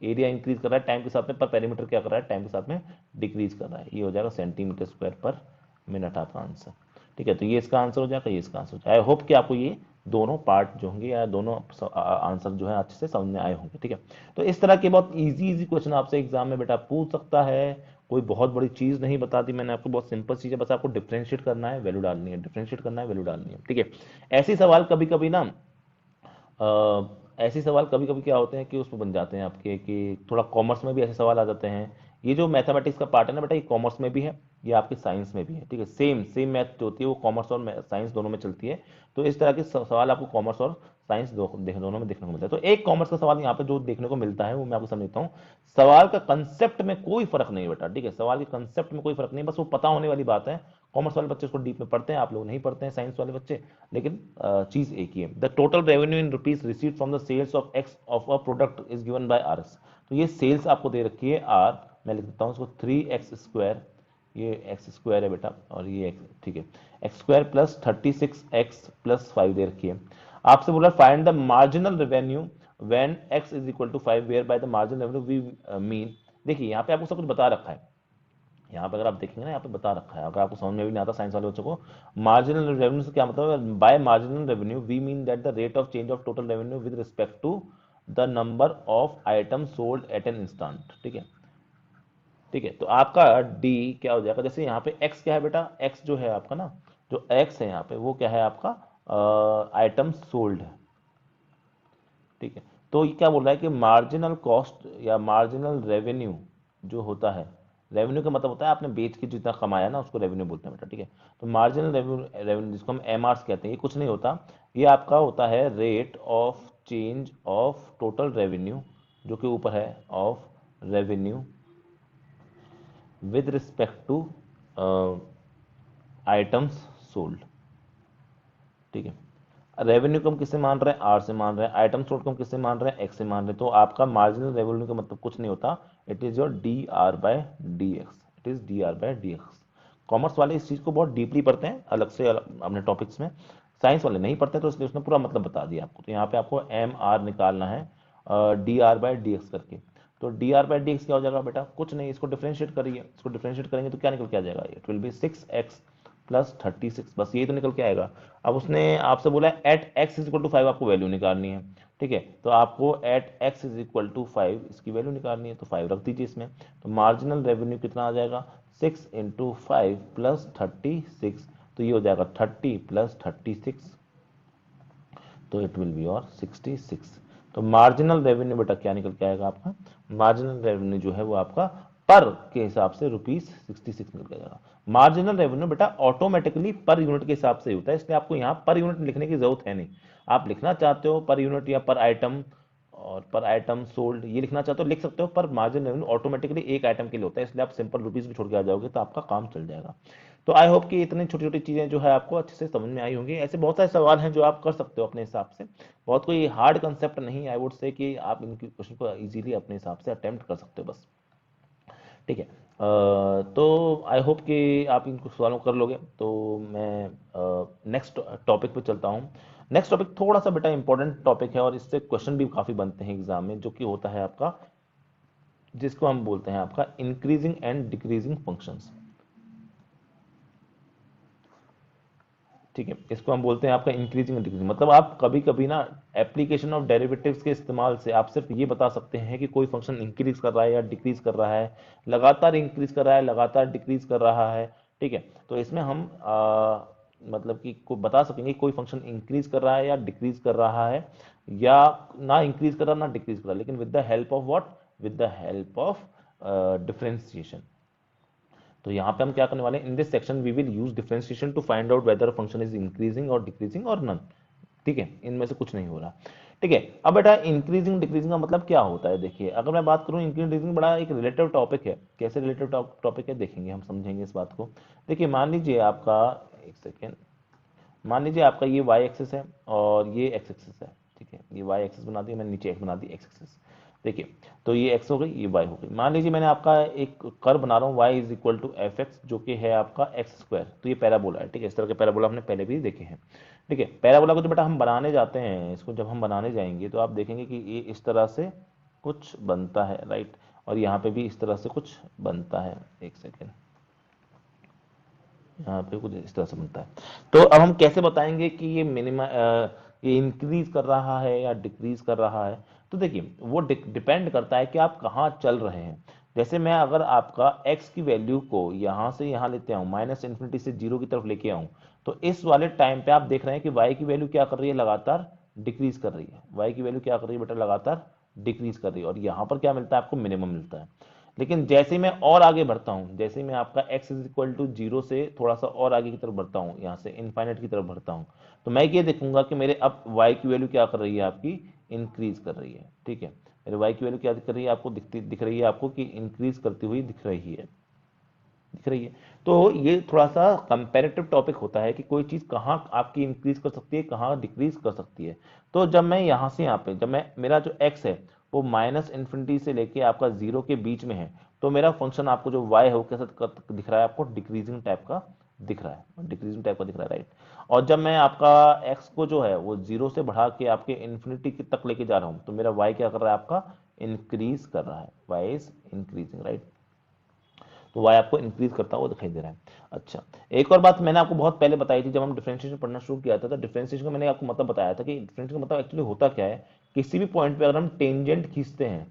एरिया इंक्रीज कर रहा है टाइम के साथ में, पर पेरीमीटर क्या कर रहा है, टाइम के साथ में डिक्रीज कर रहा है। ये हो जाएगा सेंटीमीटर स्क्वायर पर मिनट आपका आंसर, ठीक है। तो ये इसका आंसर हो जाएगा, ये इसका आंसर हो जाएगा। आई होप कि आपको ये दोनों पार्ट जो होंगे या दोनों आंसर जो है अच्छे से समझ में आए होंगे, ठीक है। तो इस तरह के बहुत इजी क्वेश्चन आपसे एग्जाम में बेटा पूछ सकता है। कोई बहुत बड़ी चीज नहीं बता दी मैंने आपको, बहुत सिंपल चीज है, बस आपको डिफरेंशिएट करना है, वैल्यू डालनी है, डिफरेंशिएट करना है, वैल्यू डालनी है, ठीक है। ऐसे सवाल कभी कभी ना ऐसे सवाल कभी कभी क्या होते हैं कि उसमें बन जाते हैं आपके, कि थोड़ा कॉमर्स में भी ऐसे सवाल आ जाते हैं। ये जो मैथमेटिक्स का पार्ट है ना बेटा, ये कॉमर्स में भी है, ये आपके साइंस में भी है, ठीक है। सेम सेम मैथ जो होती है वो कॉमर्स और साइंस दोनों में चलती है। तो इस तरह के सवाल आपको कॉमर्स और साइंस दोनों में देखने को मिलता है। तो एक कॉमर्स का सवाल यहाँ पे जो देखने को मिलता है वो मैं आपको समझता हूँ। सवाल का कंसेप्ट में कोई फर्क नहीं बेटा, ठीक है, सवाल के कंसेप्ट में कोई फर्क नहीं, बस वो पता होने वाली बात है। कॉमर्स वाले बच्चे उसको डीप में पढ़ते हैं, आप लोग नहीं पढ़ते हैं साइंस वाले बच्चे, लेकिन चीज एक ही है। The total revenue in rupees receive from the sales of x of a product is given by R S. तो ये सेल्स आपको दे रखी है आर, मैं लिख देता हूँ इसको 3x², ये x² है बेटा और ये x, ठीक है, x² प्लस 36x प्लस 5 दे रखी है। आपसे बोला find the marginal revenue when x is equal to 5 where by the marginal revenue we mean. देखिए यहाँ पे आपको सब कुछ बता रखा है, यहाँ पे अगर आप देखेंगे ना यहाँ पे बता रखा है, अगर आपको समझ में भी नहीं आता साइंस वाले बच्चों को, मार्जिनल रेवेन्यू से क्या मतलब है, by marginal revenue we mean that the rate of change of total revenue with respect to the number of item sold at an instant, ठीक है, ठीक है। तो आपका डी क्या हो जाएगा, जैसे यहाँ पे एक्स क्या है बेटा, एक्स जो है आपका ना, जो एक्स है यहाँ पे वो क्या है आपका आइटम सोल्ड है, ठीक है। तो ये क्या बोल रहा है कि मार्जिनल कॉस्ट या मार्जिनल रेवेन्यू जो होता है, रेवेन्यू का मतलब होता है आपने बेच के जितना कमाया ना उसको रेवेन्यू बोलते हैं बेटा, ठीक है। तो मार्जिनल रेवेन्यू जिसको हम एमआरस कहते हैं, ये कुछ नहीं होता, ये आपका होता है rate of change of total revenue, जो कि ऊपर है of revenue with respect to items sold, ठीक है। रेवेन्यू को हम किससे मान रहे हैं, आर से मान रहे हैं, आइटम सोल्ड को हम किससे मान रहे हैं, एक्स से मान रहे हैं। तो आपका मार्जिनल रेवेन्यू का मतलब कुछ नहीं होता, it is your d r by d x, it is d r by d x. Commerce वाले इस चीज को बहुत डीपली पढ़ते हैं अलग से अपने टॉपिक्स में, साइंस वाले नहीं पढ़ते, तो इसलिए उसने पूरा मतलब बता दिया आपको। तो यहाँ पे आपको एम आर निकालना है d r by d x करके। तो d r by d x क्या हो जाएगा बेटा, कुछ नहीं, इसको डिफरेंशिएट करिए, इसको डिफरेंशिएट करेंगे तो क्या निकल के आ जाएगा, it will B 6x plus 36, बस यही तो निकल के आएगा। अब उसने आपसे बोला है at x is equal to 5 आपको वैल्यू निकालनी है, ठीक है। तो आपको at x is equal to 5 इसकी वैल्यू निकालनी है, तो 5 रख दीजिए इसमें। तो मार्जिनल रेवेन्यू कितना आ जाएगा, 6 इंटू 5 प्लस 36, तो ये हो जाएगा 30 प्लस 36, तो इट विल बी और 66। तो मार्जिनल रेवेन्यू बेटा क्या निकल के आएगा आपका, मार्जिनल रेवेन्यू जो है वो आपका पर के हिसाब से ₹66 निकल जाएगा। मार्जिनल रेवेन्यू बेटा ऑटोमेटिकली पर यूनिट के हिसाब से होता है, इसलिए आपको यहाँ पर यूनिट लिखने की जरूरत है नहीं। आप लिखना चाहते हो पर यूनिट या पर आइटम और पर आइटम सोल्ड ये लिखना चाहते हो लिख सकते हो, पर मार्जिन रेवेन्यू ऑटोमेटिकली एक आइटम के लिए होता है, इसलिए आप सिंपल रुपीस भी छोड़ के आ जाओगे तो आपका काम चल जाएगा। तो आई होप कि इतनी छोटी छोटी चीज़ें जो है आपको अच्छे से समझ में आई होंगी। ऐसे बहुत सारे सवाल हैं जो आप कर सकते हो अपने हिसाब से, बहुत कोई हार्ड कंसेप्ट नहीं, आई वुड से कि आप इनकी क्वेश्चन को इजीली अपने हिसाब से अटेम्प्ट कर सकते हो बस। ठीक है, तो आई होप कि आप इनको सवालों कर लोगे। तो मैं नेक्स्ट टॉपिक पे चलता हूँ। नेक्स्ट टॉपिक थोड़ा सा बेटा इंपॉर्टेंट टॉपिक है और इससे क्वेश्चन भी काफ़ी बनते हैं एग्जाम में, जो कि होता है आपका, जिसको हम बोलते हैं आपका इंक्रीजिंग एंड डिक्रीजिंग फंक्शंस। ठीक है, इसको हम बोलते हैं आपका इंक्रीजिंग एंड डिक्रीजिंग। मतलब आप कभी कभी ना एप्लीकेशन ऑफ डेरिवेटिव्स के इस्तेमाल से आप सिर्फ ये बता सकते हैं कि कोई फंक्शन इंक्रीज कर रहा है या डिक्रीज कर रहा है, लगातार इंक्रीज कर रहा है लगातार डिक्रीज कर रहा है। ठीक है, तो इसमें हम मतलब कि को बता सकेंगे कोई फंक्शन इंक्रीज कर रहा है या डिक्रीज कर रहा है, या ना इंक्रीज कर रहा ना डिक्रीज कर रहा, लेकिन with the help of what, with the help of differentiation. तो यहाँ पे हम क्या करने वाले हैं, in this section we will use differentiation to find out whether function is increasing और डिक्रीजिंग और नन। ठीक है, इनमें से कुछ नहीं हो रहा। ठीक है, अब बेटा इंक्रीजिंग डिक्रीजिंग का मतलब क्या होता है, देखिए अगर मैं बात करूं इंक्रीजिंग डिक्रीजिंग बड़ा एक रिलेटिव टॉपिक है। कैसे रिलेटिव टॉपिक है देखेंगे, हम समझेंगे इस बात को। देखिए मान लीजिए आपका, एक सेकेंड, मान लीजिए आपका ये वाई एक्सिस है और ये एक्स एक्सिस है। ठीक है, ये वाई एक्सिस बना दिया मैंने, नीचे एक्स बना दी एक्स एक्सिस। देखिए तो ये एक्स हो गई ये वाई हो गई। मान लीजिए मैंने आपका एक कर्व बना रहा हूँ y is equal to f x, जो कि है आपका एक्स स्क्वायर। तो ये पैराबोला है। ठीक है, इस तरह के पैराबोला हमने पहले भी देखे हैं। ठीक है, पैराबोला को जो बेटा हम बनाने जाते हैं, इसको जब हम बनाने जाएंगे तो आप देखेंगे कि ये इस तरह से कुछ बनता है, राइट, और यहाँ पे भी इस तरह से कुछ बनता है। एक सेकेंड, यहाँ पे कुछ इस तरह से बनता है। तो अब हम कैसे बताएंगे कि ये ये इंक्रीज कर रहा है या डिक्रीज कर रहा है। तो देखिए वो डिपेंड करता है कि आप कहाँ चल रहे हैं। जैसे मैं अगर आपका x की वैल्यू को यहाँ से यहाँ लेते आऊँ, माइनस इन्फिनिटी से जीरो की तरफ लेके आऊँ, तो इस वाले टाइम पे आप देख रहे हैं कि y की वैल्यू क्या कर रही है, लगातार डिक्रीज कर रही है। y की वैल्यू क्या कर रही है बेटा, लगातार डिक्रीज कर रही है। और यहाँ पर क्या मिलता है आपको, मिनिमम मिलता है। लेकिन जैसे ही मैं और आगे बढ़ता हूं, जैसे ही मैं आपका x is equal to zero से थोड़ा सा और आगे की तरफ बढ़ता हूं, यहां से इनफाइनाइट की तरफ बढ़ता हूं, तो मैं ये देखूंगा कि मेरे अब y की वैल्यू क्या कर रही है, आपकी इंक्रीज कर रही है। ठीक है, मेरे y की वैल्यू क्या कर रही है, आपको दिख रही है आपको कि इंक्रीज करती हुई दिख रही है, दिख रही है। तो ये थोड़ा सा कंपेरेटिव टॉपिक होता है कि कोई चीज कहाँ आपकी इंक्रीज कर सकती है, कहाँ डिक्रीज कर सकती है। तो जब मैं यहाँ से यहाँ पे, जब मैं मेरा जो x है वो माइनस इन्फिनिटी से लेके आपका जीरो के बीच में है, तो मेरा फंक्शन आपको जो y है वो कैसा दिख रहा है, आपको डिक्रीजिंग टाइप का दिख रहा है, डिक्रीजिंग टाइप का दिख रहा है, राइट। और जब मैं आपका x को जो है वो जीरो से बढ़ा के आपके इन्फिनिटी तक लेके जा रहा हूँ, तो मेरा y क्या कर रहा है, आपका इंक्रीज कर रहा है, y इज इंक्रीजिंग, राइट। तो y आपको इंक्रीज करता हुआ दिखाई दे रहा है। अच्छा, एक और बात मैंने आपको बहुत पहले बताई थी जब हम डिफरेंशिएशन पढ़ना शुरू किया था, तो डिफरेंशिएशन का मैंने आपको मतलब बताया था कि डिफरेंशिएशन का मतलब एक्चुअली होता क्या है। किसी भी पॉइंट पे अगर हम टेंजेंट खींचते हैं,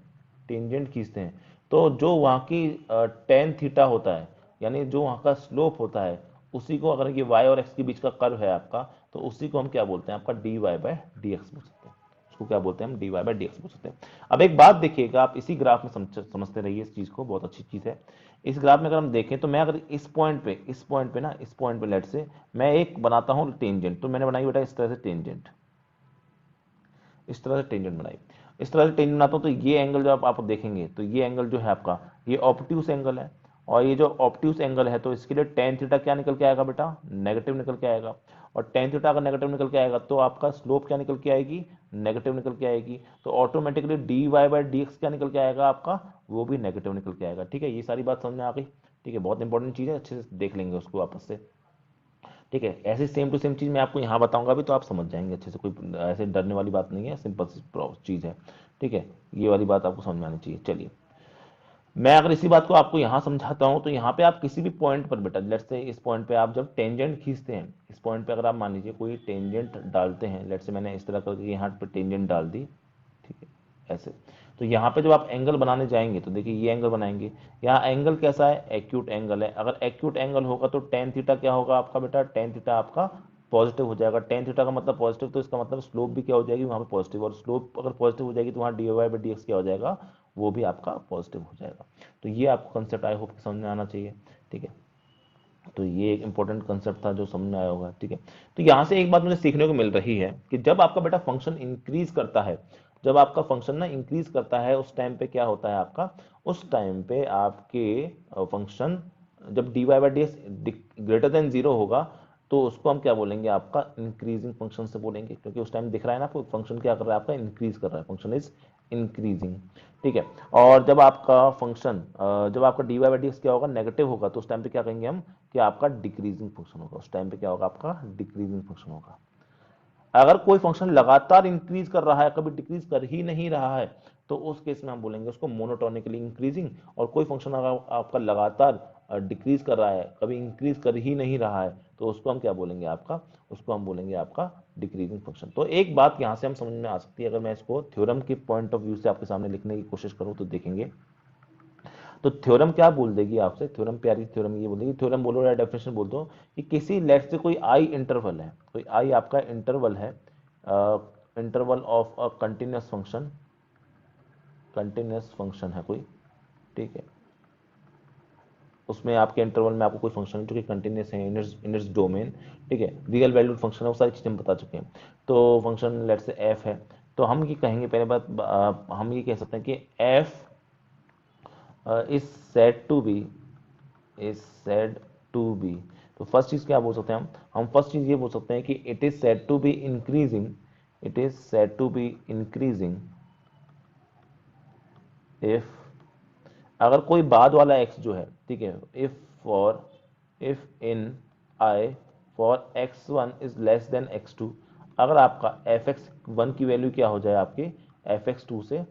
टेंजेंट खींचते हैं, तो जो वहाँ की टेन थीटा होता है, यानी जो वहाँ का स्लोप होता है, उसी को, अगर ये y और x के बीच का कर्व है आपका, तो उसी को हम क्या बोलते हैं, आपका dy बाय dx बोल सकते हैं। उसको क्या बोलते हैं हम, dy बाय dx बोल सकते हैं। अब एक बात देखिएगा, आप इसी ग्राफ में समझते रहिए इस चीज को, बहुत अच्छी चीज है। इस ग्राफ में अगर हम देखें तो मैं अगर इस पॉइंट पे ना, इस पॉइंट पे लेट से मैं एक बनाता हूं टेंजेंट, तो मैंने बनाई बेटा इस तरह से टेंजेंट, इस तरह से टेंजेंट बनाई, इस तरह से टेंजेंट बनाता हूं, तो ये एंगल जो आप देखेंगे, तो ये एंगल जो है आपका, ये ऑब्ट्यूस एंगल है। और ये जो ऑब्ट्यूस एंगल है, तो इसके लिए टेन थीटा क्या निकल के आएगा बेटा, नेगेटिव निकल के आएगा। और टेन थीटा अगर नेगेटिव निकल के आएगा तो आपका स्लोप क्या निकल के आएगी, नेगेटिव निकल के आएगी। तो automatically d y by D x क्या निकल के आएगा आपका, वो भी नेगेटिव निकल के आएगा। ठीक है, ये सारी बात समझ में आ गई। ठीक है, बहुत इंपॉर्टेंट चीज़ है, अच्छे से देख लेंगे उसको आपस से। ठीक है, ऐसे सेम टू सेम चीज़ मैं आपको यहाँ बताऊंगा भी, तो आप समझ जाएंगे अच्छे से, कोई ऐसे डरने वाली बात नहीं है, सिंपल सी चीज़ है। ठीक है, ये वाली बात आपको समझ में आनी चाहिए। चलिए, मैं अगर इसी बात को आपको यहाँ समझाता हूँ, तो यहाँ पे आप किसी भी पॉइंट पर बेटा, लेट्स से इस पॉइंट पे आप जब टेंजेंट खींचते हैं, इस पॉइंट पे अगर आप मान लीजिए कोई टेंजेंट डालते हैं, लेट्स से मैंने इस तरह करके यहाँ पे टेंजेंट डाल दी, ठीक है, ऐसे। तो यहाँ पे जब आप एंगल बनाने जाएंगे तो देखिए ये एंगल बनाएंगे, यहाँ एंगल कैसा है, एक्यूट एंगल है। अगर एक्यूट एंगल होगा तो टेन थीटा क्या होगा आपका बेटा, टेन थीटा आपका पॉजिटिव हो जाएगा। टेन थीटा का मतलब पॉजिटिव, तो इसका मतलब स्लोप भी क्या हो जाएगी वहाँ पे पॉजिटिव, और स्लोप अगर पॉजिटिव हो जाएगी तो वहाँ d y by D x क्या हो जाएगा, वो भी आपका पॉजिटिव हो जाएगा। तो ये आपको कंसेप्ट आई होप समझ में आना चाहिए। ठीक है, तो ये एक इंपॉर्टेंट कंसेप्ट था जो समझ में आया होगा। ठीक है, तो यहाँ से एक बात मुझे सीखने को मिल रही है कि जब आपका बेटा फंक्शन इंक्रीज करता है, जब आपका फंक्शन ना इंक्रीज करता है उस टाइम पे क्या होता है आपका, उस टाइम पे आपके फंक्शन जब dy by D x greater than zero होगा तो उसको हम क्या बोलेंगे, आपका इंक्रीजिंग फंक्शन से बोलेंगे, क्योंकि उस टाइम दिख रहा है ना आपको फंक्शन क्या कर रहा है, आपका इंक्रीज कर रहा है, फंक्शन इज इंक्रीजिंग। ठीक है, और जब आपका फंक्शन जब आपका dy बाई डी एक्स क्या होगा, नेगेटिव होगा, तो उस टाइम पे क्या कहेंगे हम कि आपका डिक्रीजिंग फंक्शन होगा, उस टाइम पे क्या होगा, आपका डिक्रीजिंग फंक्शन होगा। अगर कोई फंक्शन लगातार इंक्रीज कर रहा है, कभी डिक्रीज कर ही नहीं रहा है, तो उस केस में हम बोलेंगे उसको मोनोटोनिकली इंक्रीजिंग। और कोई फंक्शन अगर आपका लगातार डिक्रीज कर रहा है, कभी इंक्रीज कर ही नहीं रहा है, तो उसको हम क्या बोलेंगे, आपका उसको हम बोलेंगे आपका डिक्रीजिंग फंक्शन। तो एक बात यहां से हम समझ में आ सकती है, अगर मैं इसको थ्योरम के पॉइंट ऑफ व्यू से आपके सामने लिखने की कोशिश करूं तो देखेंगे, तो थ्योरम क्या बोल देगी आपसे, थ्योरम प्यारी थ्योरम ये बोल देगी, थ्योरम बोलो या डेफिनेशन बोल दो कि किसी लेट से कोई आई इंटरवल है, कोई आई आपका इंटरवल है, interval of a continuous function है कोई, ठीक है, उसमें आपके इंटरवल में आपको कोई फंक्शन है जो कि कंटिन्यूस है इन इट्स डोमेन, ठीक है, रियल वैल्यूड फंक्शन है, वो सारी चीजें हम बता चुके हैं। तो फंक्शन लेट से एफ है, तो हम ये कहेंगे पहले बात, हम ये कह सकते हैं कि f is said to be, is said to be. तो फर्स्ट चीज क्या बोल सकते हैं हम फर्स्ट चीज ये बोल सकते हैं कि it is said to be increasing, it is said to be increasing if, अगर कोई बाद वाला x जो है, ठीक है, if in I for x1 is less than x2, अगर आपका fx1 की वैल्यू क्या हो जाए, आपके fx2 से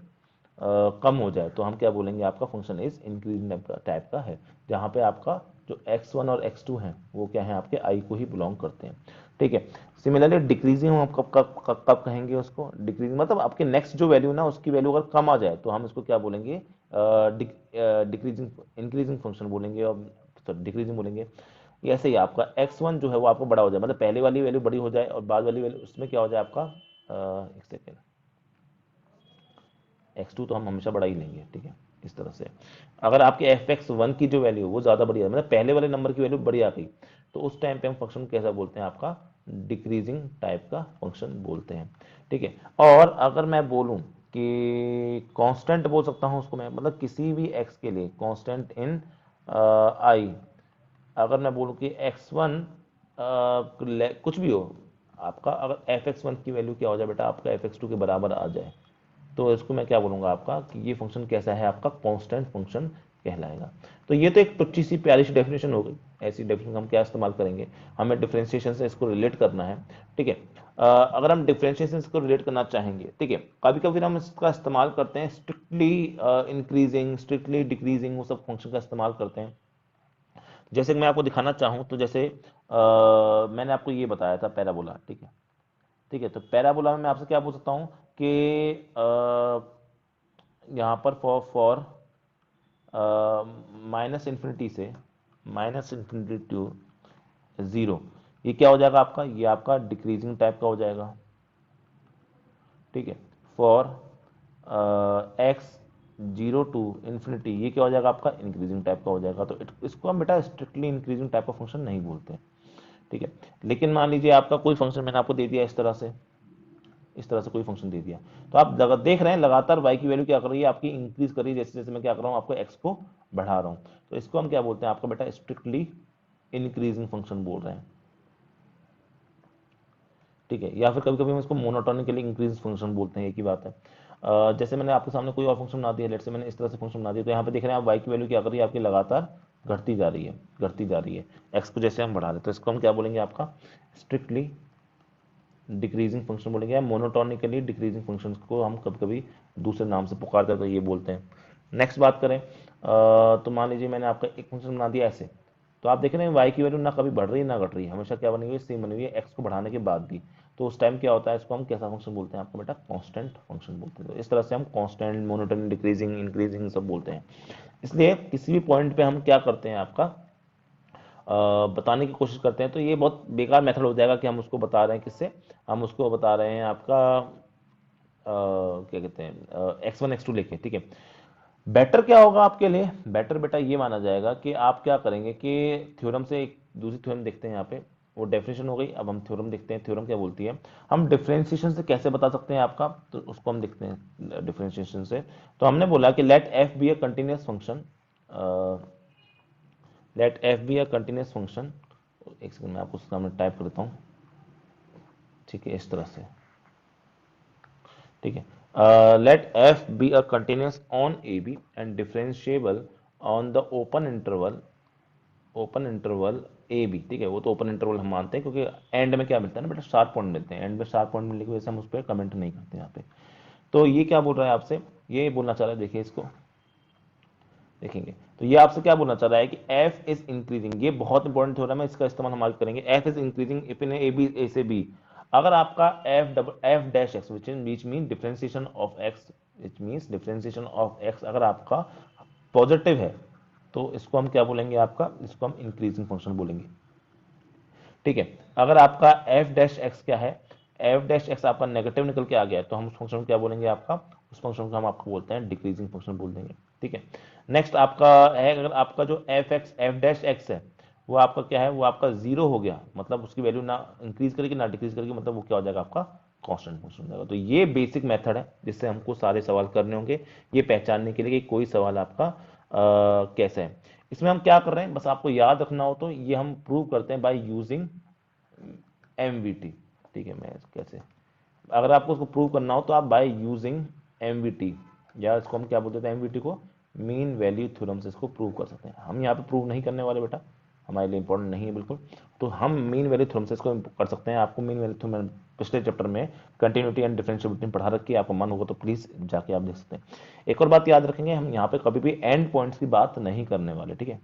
कम हो जाए, तो हम क्या बोलेंगे, आपका फंक्शन इज इंक्रीजिंग टाइप का है, जहां पे आपका जो x1 और x2 हैं वो क्या है, आपके i को ही बिलोंग करते हैं। ठीक है, सिमिलरली डिक्रीजिंग हम कब कब कब कब कहेंगे उसको, डिक्रीजिंग मतलब आपके नेक्स्ट जो वैल्यू ना उसकी वैल्यू अगर कम आ जाए तो हम इसको क्या बोलेंगे, डिक्रीजिंग इंक्रीजिंग फंक्शन बोलेंगे, और डिक्रीजिंग बोलेंगे। ऐसे ही आपका x1 जो है वो आपको बड़ा हो जाए, मतलब पहले वाली वैल्यू बड़ी हो जाए और बाद वाली वैल्यू उसमें क्या हो जाए आपका, एक सेकेंड, x2 तो हम हमेशा बड़ा ही लेंगे, ठीक है, इस तरह से अगर आपके fx1 की जो वैल्यू वो ज्यादा बड़ी है, मतलब पहले वाले नंबर की वैल्यू बड़ी आ गई, तो उस टाइम पे हम फंक्शन कैसा बोलते हैं, आपका डिक्रीजिंग टाइप का फंक्शन बोलते हैं। ठीक है, और अगर मैं बोलूं कि कांस्टेंट बोल सकता हूं उसको मैं, मतलब किसी भी x के लिए कांस्टेंट इन i, अगर मैं बोलूं कि x1 कुछ भी हो आपका, अगर fx1 की वैल्यू क्या हो जाए बेटा, आपका fx2 के बराबर आ जाए, तो इसको मैं क्या बोलूंगा आपका कि ये फंक्शन कैसा है, आपका कांस्टेंट फंक्शन कहलाएगा। तो ये तो एक टुच्ची सी प्यारी सी डेफिनेशन हो गई, ऐसी डेफिनेशन हम क्या इस्तेमाल करेंगे, हमें डिफरेंशिएशन से इसको रिलेट करना है। ठीक है, अगर हम डिफरेंशिएशन से इसको रिलेट करना चाहेंगे, ठीक है, कभी कभी हम इसका इस्तेमाल करते हैं स्ट्रिक्टली इंक्रीजिंग, स्ट्रिक्टली डिक्रीजिंग, वो सब फंक्शन का इस्तेमाल करते हैं। जैसे कि मैं आपको दिखाना चाहूँ तो जैसे मैंने आपको ये बताया था पैराबोला, ठीक है, ठीक है, तो पैराबोला में मैं आपसे क्या पूछ सकता हूँ कि यहाँ पर फॉर माइनस इन्फिनिटी से माइनस इन्फिनिटी टू जीरो, ये क्या हो जाएगा आपका, ये आपका डिक्रीजिंग टाइप का हो जाएगा। ठीक है, for x zero to infinity, ये क्या हो जाएगा आपका, इंक्रीजिंग टाइप का हो जाएगा। तो इसको हम बेटा स्ट्रिक्टली इंक्रीजिंग टाइप का फंक्शन नहीं बोलते। ठीक है, लेकिन मान लीजिए आपका कोई फंक्शन मैंने आपको दे दिया इस तरह से, इस तरह से कोई फंक्शन दे दिया, तो आप देख रहे हैं लगातार y की वैल्यू क्या कर रही है, आपकी इंक्रीज कर रही है, जैसे जैसे मैं क्या कर रहा हूँ, आपको x को बढ़ा रहा हूँ, तो इसको हम क्या बोलते हैं, आपका बेटा स्ट्रिक्टली इंक्रीजिंग फंक्शन बोल रहे हैं। ठीक है, या फिर कभी कभी हम इसको मोनोटोनिकली इंक्रीज फंक्शन बोलते हैं, एक ही बात है। जैसे मैंने आपके सामने कोई और फंक्शन बना दिया, लेट से मैंने इस तरह से फंक्शन बना दिया, तो यहाँ पे देख रहे हैं आप y की वैल्यू क्या कर रही है, आपकी लगातार घटती जा रही है, घटती जा रही है, x को जैसे हम बढ़ा रहे हैं, तो इसको हम क्या बोलेंगे, आपका स्ट्रिक्टली डिक्रीजिंग फंक्शन बोलेंगे, या मोनोटोनिकली डिक्रीजिंग फंक्शन को हम कभी कभी दूसरे नाम से पुकारते हैं, तो ये बोलते हैं। नेक्स्ट बात करें, तो मान लीजिए मैंने आपका एक फंक्शन बना दिया ऐसे, तो आप देख रहे हैं y की वैल्यू ना कभी बढ़ रही है ना घट रही है, हमेशा क्या बनी हुई है, सेम बनी हुई है, x को बढ़ाने के बाद भी। तो उस टाइम क्या होता है, इसको हम कैसा फंक्शन बोलते हैं, आपका बेटा कांस्टेंट फंक्शन बोलते हैं। तो इस तरह से हम कांस्टेंट, मोनोटोनिक, डिक्रीजिंग, इंक्रीजिंग सब बोलते हैं। इसलिए किसी भी पॉइंट पे हम क्या करते हैं, आपका बताने की कोशिश करते हैं, तो ये बहुत बेकार मेथड हो जाएगा कि हम उसको बता रहे हैं किससे, हम उसको बता रहे हैं आपका क्या कहते हैं, x1 x2 लेके। ठीक है, बेटर क्या होगा आपके लिए, बेटर बेटा ये माना जाएगा कि आप क्या करेंगे कि थ्योरम से एक दूसरी थ्योरम देखते हैं यहाँ पे, वो डेफिनेशन हो गई। अब हम थ्योरम देखते हैं, थ्योरम क्या बोलती है। हम डिफरेंशिएशन से कैसे बता सकते हैं आपका, तो उसको हम देखते हैं डिफरेंशिएशन से। तो हमने बोला कि let F be a continuous function, let F be a continuous function, एक सेकंड मैं आपको सामने टाइप कर देता हूँ, ठीक है, इस तरह से, ठीक है। Let F be a continuous on a b and differentiable on the open interval a b, ठीक है। वो तो ओपन इंटरवल हम मानते हैं क्योंकि एंड में क्या मिलता है ना बेटा, शार्प पॉइंट मिलते हैं, एंड में शार्प पॉइंट मिलने की वजह से हम उस पर कमेंट नहीं करते यहाँ पे। तो ये क्या बोल रहा है आपसे, ये बोलना चाह रहा है, देखिए इसको देखेंगे तो ये आपसे क्या बोलना चाह रहा है कि f इज इंक्रीजिंग, ये बहुत इंपॉर्टेंट थ्योरम है, इसका इस्तेमाल हम आगे करेंगे। f is increasing if in a b, a से बी, अगर आपका f dash x which mean differentiation of x, which means differentiation of x अगर आपका पॉजिटिव है तो इसको हम क्या बोलेंगे, आपका इसको हम इंक्रीजिंग फंक्शन बोलेंगे, ठीक है। अगर आपका f डैश x क्या है, f डैश x आपका नेगेटिव निकल के आ गया है तो हम उस फंक्शन को क्या बोलेंगे, आपका उस फंक्शन को हम आपको बोलते हैं डिक्रीजिंग फंक्शन बोल देंगे, ठीक है। नेक्स्ट आपका है, अगर आपका जो f डैश x है वो आपका क्या है, वो आपका जीरो हो गया, मतलब उसकी वैल्यू ना इंक्रीज करेगी ना डिक्रीज करेगी, मतलब वो क्या हो जाएगा, आपका कांस्टेंट फंक्शन हो जाएगा। तो ये बेसिक मेथड है जिससे हमको सारे सवाल करने होंगे, ये पहचानने के लिए कि कोई सवाल आपका कैसे है। इसमें हम क्या कर रहे हैं, बस आपको याद रखना हो तो ये हम प्रूव करते हैं बाय यूजिंग एमवीटी, ठीक है। मैं कैसे, अगर आपको उसको प्रूव करना हो तो आप बाय यूजिंग एमवीटी, या इसको हम क्या बोलते थे एमवीटी को, मीन वैल्यू थ्योरम से इसको प्रूव कर सकते हैं। हम यहाँ पे प्रूव नहीं करने वाले बेटा, हमारे लिए इंपॉर्टेंट नहीं है बिल्कुल। तो हम मीन वैल्यू थ्योरम से इसको कर सकते हैं। आपको मीन वैल्यू थ्योरम पिछले चैप्टर में कंटिन्यूटी एंड डिफरेंशिएबिलिटी में पढ़ा रखी है, आपको मन होगा तो प्लीज जाके आप देख सकते हैं। एक और बात याद रखेंगे, हम यहाँ पे कभी भी एंड पॉइंट्स की बात नहीं करने वाले, ठीक है।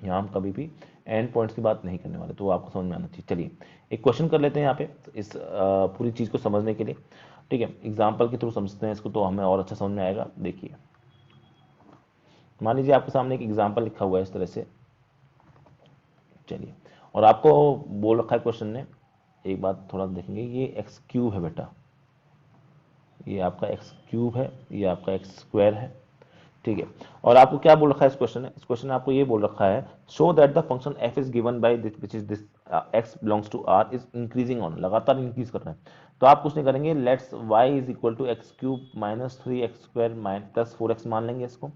यहाँ हम कभी भी एंड पॉइंट्स की बात नहीं करने वाले, तो वो आपको समझ में आना चाहिए। चलिए एक क्वेश्चन कर लेते हैं यहाँ पे इस पूरी चीज़ को समझने के लिए, ठीक है। एग्जाम्पल के थ्रू समझते हैं इसको तो हमें और अच्छा समझ में आएगा। देखिए मान लीजिए आपके सामने एक एग्जाम्पल लिखा हुआ है इस तरह से, चलिए, और आपको बोल रखा है क्वेश्चन ने, एक बात थोड़ा देखेंगे, ये एक्स क्यूब है बेटा, ये आपका एक्स क्यूब है, ये आपका एक्स स्क्वायर है, ठीक है। और आपको क्या बोल रखा है इस क्वेश्चन में, इस क्वेश्चन में आपको ये बोल रखा है show that the function f is given by this which is this x belongs to r is increasing on, लगातार इंक्रीज कर रहे हैं। तो आप कुछ नहीं करेंगे, let's y is equal to x cube minus 3x square plus 4x मान लेंगे इसको।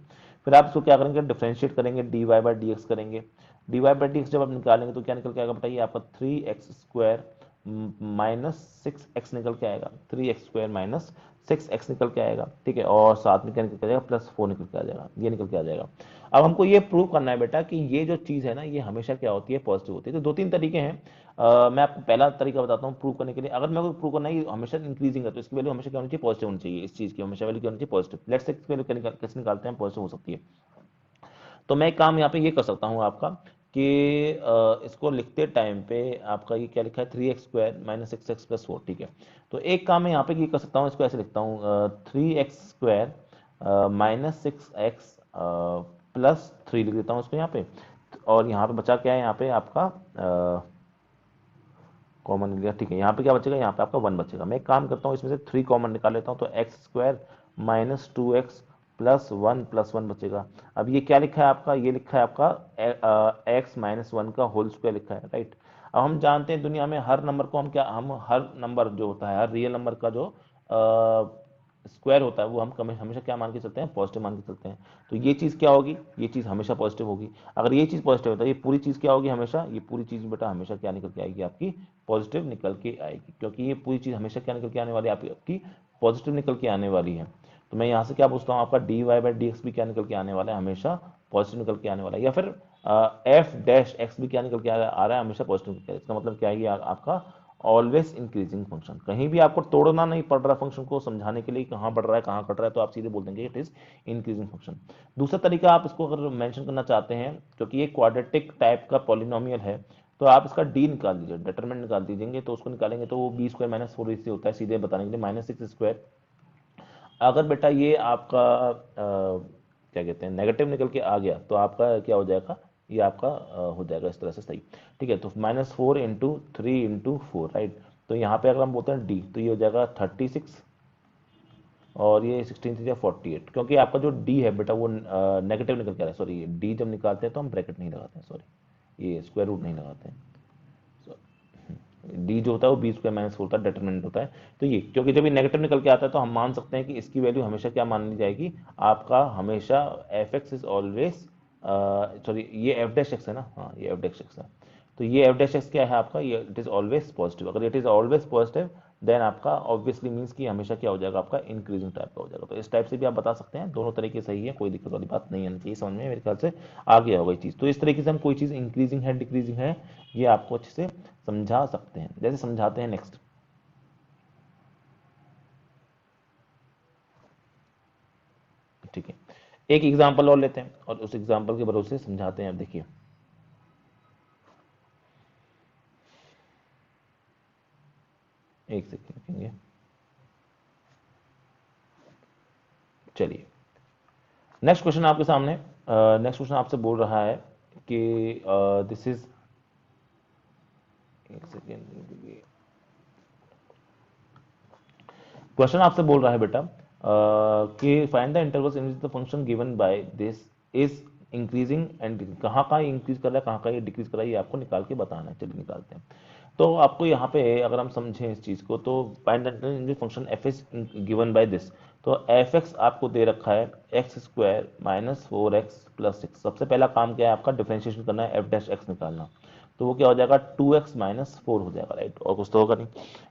फिर आप इसको क्या करेंगे, डिफरेंशिएट करेंगे, dy बाई डी एक्स करेंगे। dy बाई डी एक्स जब आप निकालेंगे तो क्या निकल के आएगा, बताइए, आपका 3x स्क्वायर माइनस 6x निकल के आएगा, 3x स्क्वायर माइनस 6x निकल के आएगा, ठीक है। और साथ में क्या निकल के आ जाएगा, प्लस 4 निकल के आ जाएगा, ये निकल के आ जाएगा। अब हमको ये प्रूव करना है बेटा कि ये जो चीज़ है ना ये हमेशा क्या होती है, पॉजिटिव होती है। तो दो तीन तरीके हैं, मैं आपको पहला तरीका बताता हूँ प्रूव करने के लिए। अगर मेरे को प्रूव करना है हमेशा इंक्रीजिंग है तो इसकी वैल्यू हमेशा क्या होनी चाहिए, पॉजिटिव होनी चाहिए, इस चीज़ की हमेशा वैल्यू क्या होनी चाहिए, पॉजिटिव। लेट्स से इसकी वैल्यू कैसे निकालते हैं, पॉजिटिव हो सकती है। तो मैं एक काम यहाँ पे ये कर सकता हूँ आपका कि इसको लिखते टाइम पे आपका ये क्या लिखा है, 3x square minus 6x plus 4, ठीक है। तो एक काम मैं यहाँ पे ये कर सकता हूँ, इसको ऐसे लिखता हूँ 3x square minus 6x plus 3 लिख देता हूँ इसको यहाँ पे। और यहाँ पे बचा क्या है, यहाँ पे आपका कॉमन लिया, ठीक है। यहाँ पे क्या बचेगा, यहाँ पे आपका 1 बचेगा। मैं एक काम करता हूँ, इसमें से 3 कॉमन निकाल लेता हूँ, तो x square minus 2x plus one बचेगा। अब ये क्या लिखा है आपका, ये लिखा है आपका एक्स माइनस 1 का होल स्क्वायर लिखा है, राइट। अब हम जानते हैं दुनिया में हर नंबर को हम हर नंबर जो होता है, हर रियल नंबर का जो स्क्वायर होता है वो हम हमेशा क्या मान के चलते हैं, पॉजिटिव मान के चलते हैं। तो ये चीज़ क्या होगी, ये चीज़ हमेशा पॉजिटिव होगी। अगर ये चीज़ पॉजिटिव होता है, ये पूरी चीज़ क्या होगी, हमेशा ये पूरी चीज़ बेटा हमेशा क्या निकल के आएगी, आपकी पॉजिटिव निकल के आएगी, क्योंकि ये पूरी चीज़ हमेशा क्या निकल के आने वाली है, आपकी पॉजिटिव निकल के आने वाली है। तो मैं यहाँ से क्या पूछता हूँ, आपका d y by D x भी क्या निकल के आने वाला है, हमेशा पॉजिटिव निकल के आने वाला है। या फिर एफ डैश एक्स भी क्या निकल के आ रहा है, हमेशा पॉजिटिव निकल के। इसका मतलब क्या है, ये आपका ऑलवेज इंक्रीजिंग फंक्शन, कहीं भी आपको तोड़ना नहीं पड़ रहा फंक्शन को समझाने के लिए कहाँ बढ़ रहा है कहाँ घट रहा है, तो आप सीधे बोल देंगे इट इज इंक्रीजिंग फंक्शन। दूसरा तरीका आप इसको अगर मेंशन करना चाहते हैं, क्योंकि ये क्वाड्रेटिक टाइप का पॉलिनोमियल है, तो आप इसका डी निकाल दीजिए, डिटरमिनेंट निकाल दीजिए। तो उसको निकालेंगे तो वो बी स्क्वायर माइनस 4 इससे होता है, सीधे बताने के लिए माइनस 6 स्क्वायर। अगर बेटा ये आपका क्या कहते हैं नेगेटिव निकल के आ गया तो आपका क्या हो जाएगा, ये आपका हो जाएगा इस तरह से, सही, ठीक है। तो माइनस 4 इंटू 3 इंटू 4, राइट। तो यहाँ पे अगर हम बोलते हैं डी तो ये हो जाएगा 36, और ये 16 से 48, क्योंकि आपका जो डी है बेटा वो नेगेटिव निकल के आ रहा है। सॉरी, डी जब निकालते हैं तो हम ब्रैकेट नहीं लगाते हैं, सॉरी, ये स्क्वायर रूट नहीं लगाते हैं, डी जो होता है वो बी स्क्वायर माइनस फोर का डिटरमिनेंट होता है। तो ये क्योंकि जब ये नेगेटिव निकल के आता है तो हम मान सकते हैं कि इसकी वैल्यू हमेशा क्या मानी जाएगी, आपका हमेशा F x is always, sorry ये एफ डैश एक्स है ना, हाँ ये एफ डैश एक्स है, तो ये एफ डैश एक्स क्या है आपका, ये इट इज ऑलवेज पॉजिटिव। अगर it is always positive then आपका ऑब्वियसली मीन्स कि हमेशा क्या हो जाएगा, आपका इंक्रीजिंग टाइप का हो जाएगा। तो इस टाइप से भी आप बता सकते हैं, दोनों तरीके सही है, कोई दिक्कत वाली बात नहीं आनी चाहिए। समझ में मेरे ख्याल से आ गया होगा ये चीज़। तो इस तरीके से हम कोई चीज़ इंक्रीजिंग है डिक्रीजिंग है ये आपको अच्छे से समझा सकते हैं। जैसे समझाते हैं नेक्स्ट, ठीक है, एक एग्जाम्पल और लेते हैं और उस एग्जाम्पल के भरोसे समझाते हैं। अब देखिए, एक सेकेंड रखेंगे, चलिए नेक्स्ट क्वेश्चन आपके सामने। नेक्स्ट क्वेश्चन आपसे बोल रहा है कि दिस इज, एक सेकेंड, क्वेश्चन आपसे बोल रहा है बेटा कि find the intervals in the function given by this is increasing and, कहाँ कहाँ इंक्रीज कर रहा है कहाँ कहाँ ये डिक्रीज कर रहा है ये आपको निकाल के बताना है। चलिए निकालते हैं। तो आपको यहाँ पे अगर हम समझें इस चीज़ को, तो find the function F is given by this, तो एफ एक्स आपको दे रखा है x square minus four x plus six. सबसे पहला काम क्या है आपका, डिफरेंशिएशन करना है, एफ डैश एक्स निकालना। तो वो क्या हो जाएगा, टू एक्स माइनस फोर हो जाएगा, राइट, और कुछ तो होगा नहीं।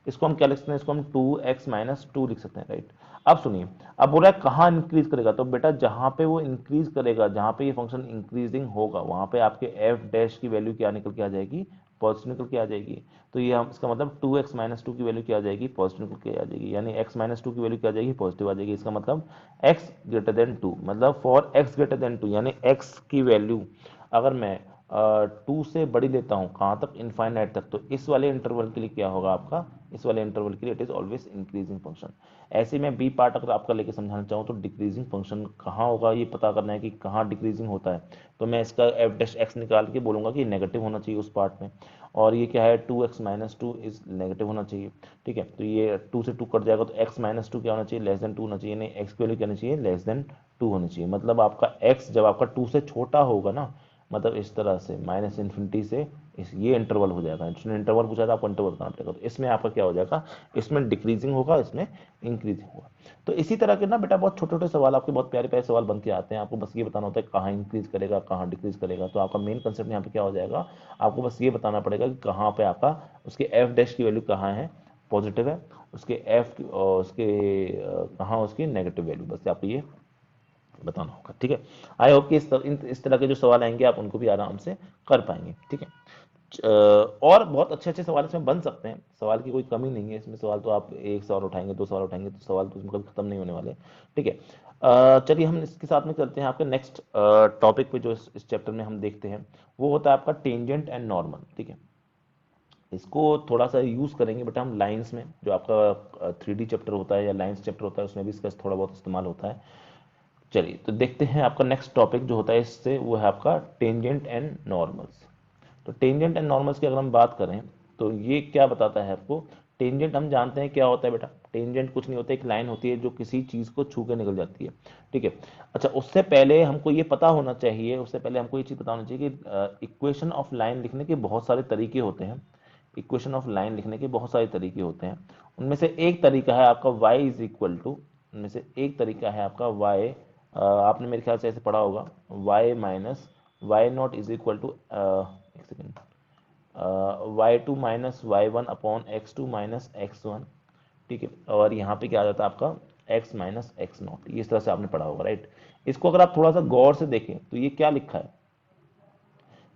इसको हम क्या लिख सकते हैं, इसको हम टू एक्स माइनस टू लिख सकते हैं, राइट। अब सुनिए, अब बोल रहा है कहाँ इंक्रीज करेगा, तो बेटा जहां पे वो इंक्रीज करेगा, जहां पे ये फंक्शन इंक्रीजिंग होगा वहां पे आपके एफ डैश की वैल्यू क्या निकल के आ जाएगी, पॉजिटिव निकल के आ जाएगी। तो ये हम इसका मतलब टू एक्स माइनस टू की वैल्यू क्या आ जाएगी, पॉजिटिव निकल के आ जाएगी, यानी एक्स माइनस टू की वैल्यू क्या आ जाएगी, पॉजिटिव आ जाएगी। इसका मतलब एक्स ग्रेटर देन टू, मतलब for x greater than two, यानी एक्स की वैल्यू अगर मैं टू से बड़ी लेता हूँ कहाँ तक, इनफाइनाइट तक, तो इस वाले इंटरवल के लिए क्या होगा आपका, इस वाले इंटरवल के लिए it is always increasing function. ऐसे में बी पार्ट अगर आपका लेके समझाना चाहूँ तो डिक्रीजिंग फंक्शन कहाँ होगा ये पता करना है कि कहाँ डिक्रीजिंग होता है। तो मैं इसका एफ डैश एक्स निकाल के बोलूंगा कि नेगेटिव होना चाहिए उस पार्ट में, और ये क्या है two x minus two is negative होना चाहिए, ठीक है। तो ये टू से टू कट जाएगा तो एक्स माइनस टू क्या होना चाहिए, लेस देन टू होना चाहिए, नहीं एक्स की वैल्यू क्या होनी चाहिए, लेस देन टू होनी चाहिए। मतलब आपका एक्स जब आपका टू से छोटा होगा ना, मतलब इस तरह से माइनस इन्फिनिटी से इस ये इंटरवल हो जाएगा। इसने इंटरवल पूछा था, आपको इंटरवल बताना पड़ेगा। तो इसमें आपका क्या हो जाएगा, इसमें डिक्रीजिंग होगा, इसमें इंक्रीजिंग होगा। तो इसी तरह के ना बेटा बहुत छोटे छोटे सवाल, आपके बहुत प्यारे प्यारे सवाल बन के आते हैं। आपको बस ये बताना होता है कहाँ इंक्रीज करेगा कहाँ डिक्रीज करेगा। तो आपका मेन कंसेप्ट यहाँ पे क्या हो जाएगा, आपको बस ये बताना पड़ेगा कि कहाँ पे आपका उसके एफ डैश की वैल्यू कहाँ है, पॉजिटिव है, उसके एफ उसके कहाँ उसकी नेगेटिव वैल्यू, बस आपको ये बताना होगा, ठीक है। आई होप कि इस तरह के जो सवाल आएंगे आप उनको भी आराम से कर पाएंगे, ठीक है। और बहुत अच्छे अच्छे सवाल इसमें बन सकते हैं, सवाल की कोई कमी नहीं है इसमें। सवाल तो आप एक सवाल उठाएंगे, दो सवाल उठाएंगे, तो सवाल तो इसमें कभी खत्म नहीं होने वाले, ठीक है। चलिए हम इसके साथ में चलते हैं आपके नेक्स्ट टॉपिक पे, जो इस चैप्टर में हम देखते हैं वो होता है आपका टेंजेंट एंड नॉर्मल, ठीक है। इसको थोड़ा सा यूज करेंगे बेटा हम लाइंस में, जो आपका 3D चैप्टर होता है या लाइंस चैप्टर होता है उसमें भी इसका थोड़ा बहुत इस्तेमाल होता है। चलिए तो देखते हैं आपका नेक्स्ट टॉपिक जो होता है इससे, वो है आपका टेंजेंट एंड नॉर्मल्स। तो टेंजेंट एंड नॉर्मल्स की अगर हम बात करें तो ये क्या बताता है आपको, टेंजेंट हम जानते हैं क्या होता है बेटा, टेंजेंट कुछ नहीं होता, एक लाइन होती है जो किसी चीज को छू के निकल जाती है, ठीक है। अच्छा उससे पहले हमको ये पता होना चाहिए, उससे पहले हमको ये चीज पता होना चाहिए कि इक्वेशन ऑफ लाइन लिखने के बहुत सारे तरीके होते हैं। इक्वेशन ऑफ लाइन लिखने के बहुत सारे तरीके होते हैं, उनमें से एक तरीका है आपका y इज इक्वल टू, उनमें से एक तरीका है आपका y, आपने मेरे ख्याल से ऐसे पढ़ा होगा, y minus y not is equal to, एक second, y two minus y one upon x two minus x one, ठीक है। और यहाँ पे क्या आ जाता है आपका x माइनस एक्स नॉट, इस तरह से आपने पढ़ा होगा, राइट। इसको अगर आप थोड़ा सा गौर से देखें तो ये क्या लिखा है,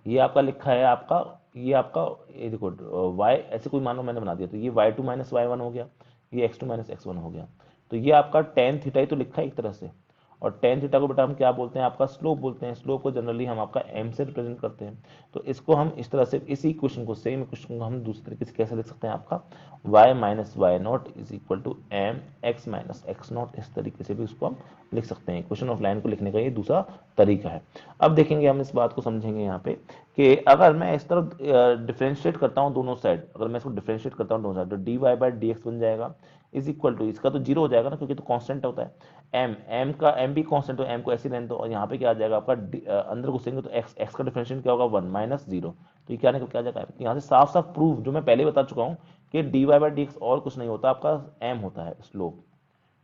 ये आपका लिखा है आपका, ये आपका, ये देखो y ऐसे कोई मानो मैंने बना दिया, तो ये y two minus y one हो गया, ये x two minus x one हो गया। तो ये आपका टेन थीटा ही तो लिखा है एक तरह से, और टेन थीटा को बेटा हम क्या बोलते हैं, आपका स्लोप बोलते हैं। स्लोप को जनरली हम आपका m से रिप्रेजेंट करते हैं। तो इसको हम इस तरह से, इसी क्वेश्चन को, सेम क्वेश्चन को हम दूसरे तरीके से कैसे लिख सकते हैं, आपका y minus y not is equal to m x minus x not, इस तरीके से भी उसको हम लिख सकते हैं। क्वेश्चन ऑफ लाइन को लिखने का ये दूसरा तरीका है। अब देखेंगे हम इस बात को समझेंगे यहाँ पे कि अगर मैं इस तरफ डिफ्रेंशिएट करता हूँ दोनों साइड, अगर मैं इसको डिफ्रेंशिएट करता हूँ दोनों साइड, तो d y by D x बन जाएगा इज इक्वल टू, इसका तो जीरो हो जाएगा ना क्योंकि तो कांस्टेंट होता है। एम का एम भी कांस्टेंट, तो एम को ऐसे लेने दो, और यहाँ पे क्या आ जाएगा आपका अंदर घुसेंगे तो एक्स, एक्स का डिफरेंशिएट क्या होगा, वन माइनस जीरो, तो ये क्या निकल के आ जाएगा, यहाँ से साफ साफ प्रूव, जो मैं पहले बता चुका हूँ कि d y by D x और कुछ नहीं होता, आपका एम होता है स्लोप,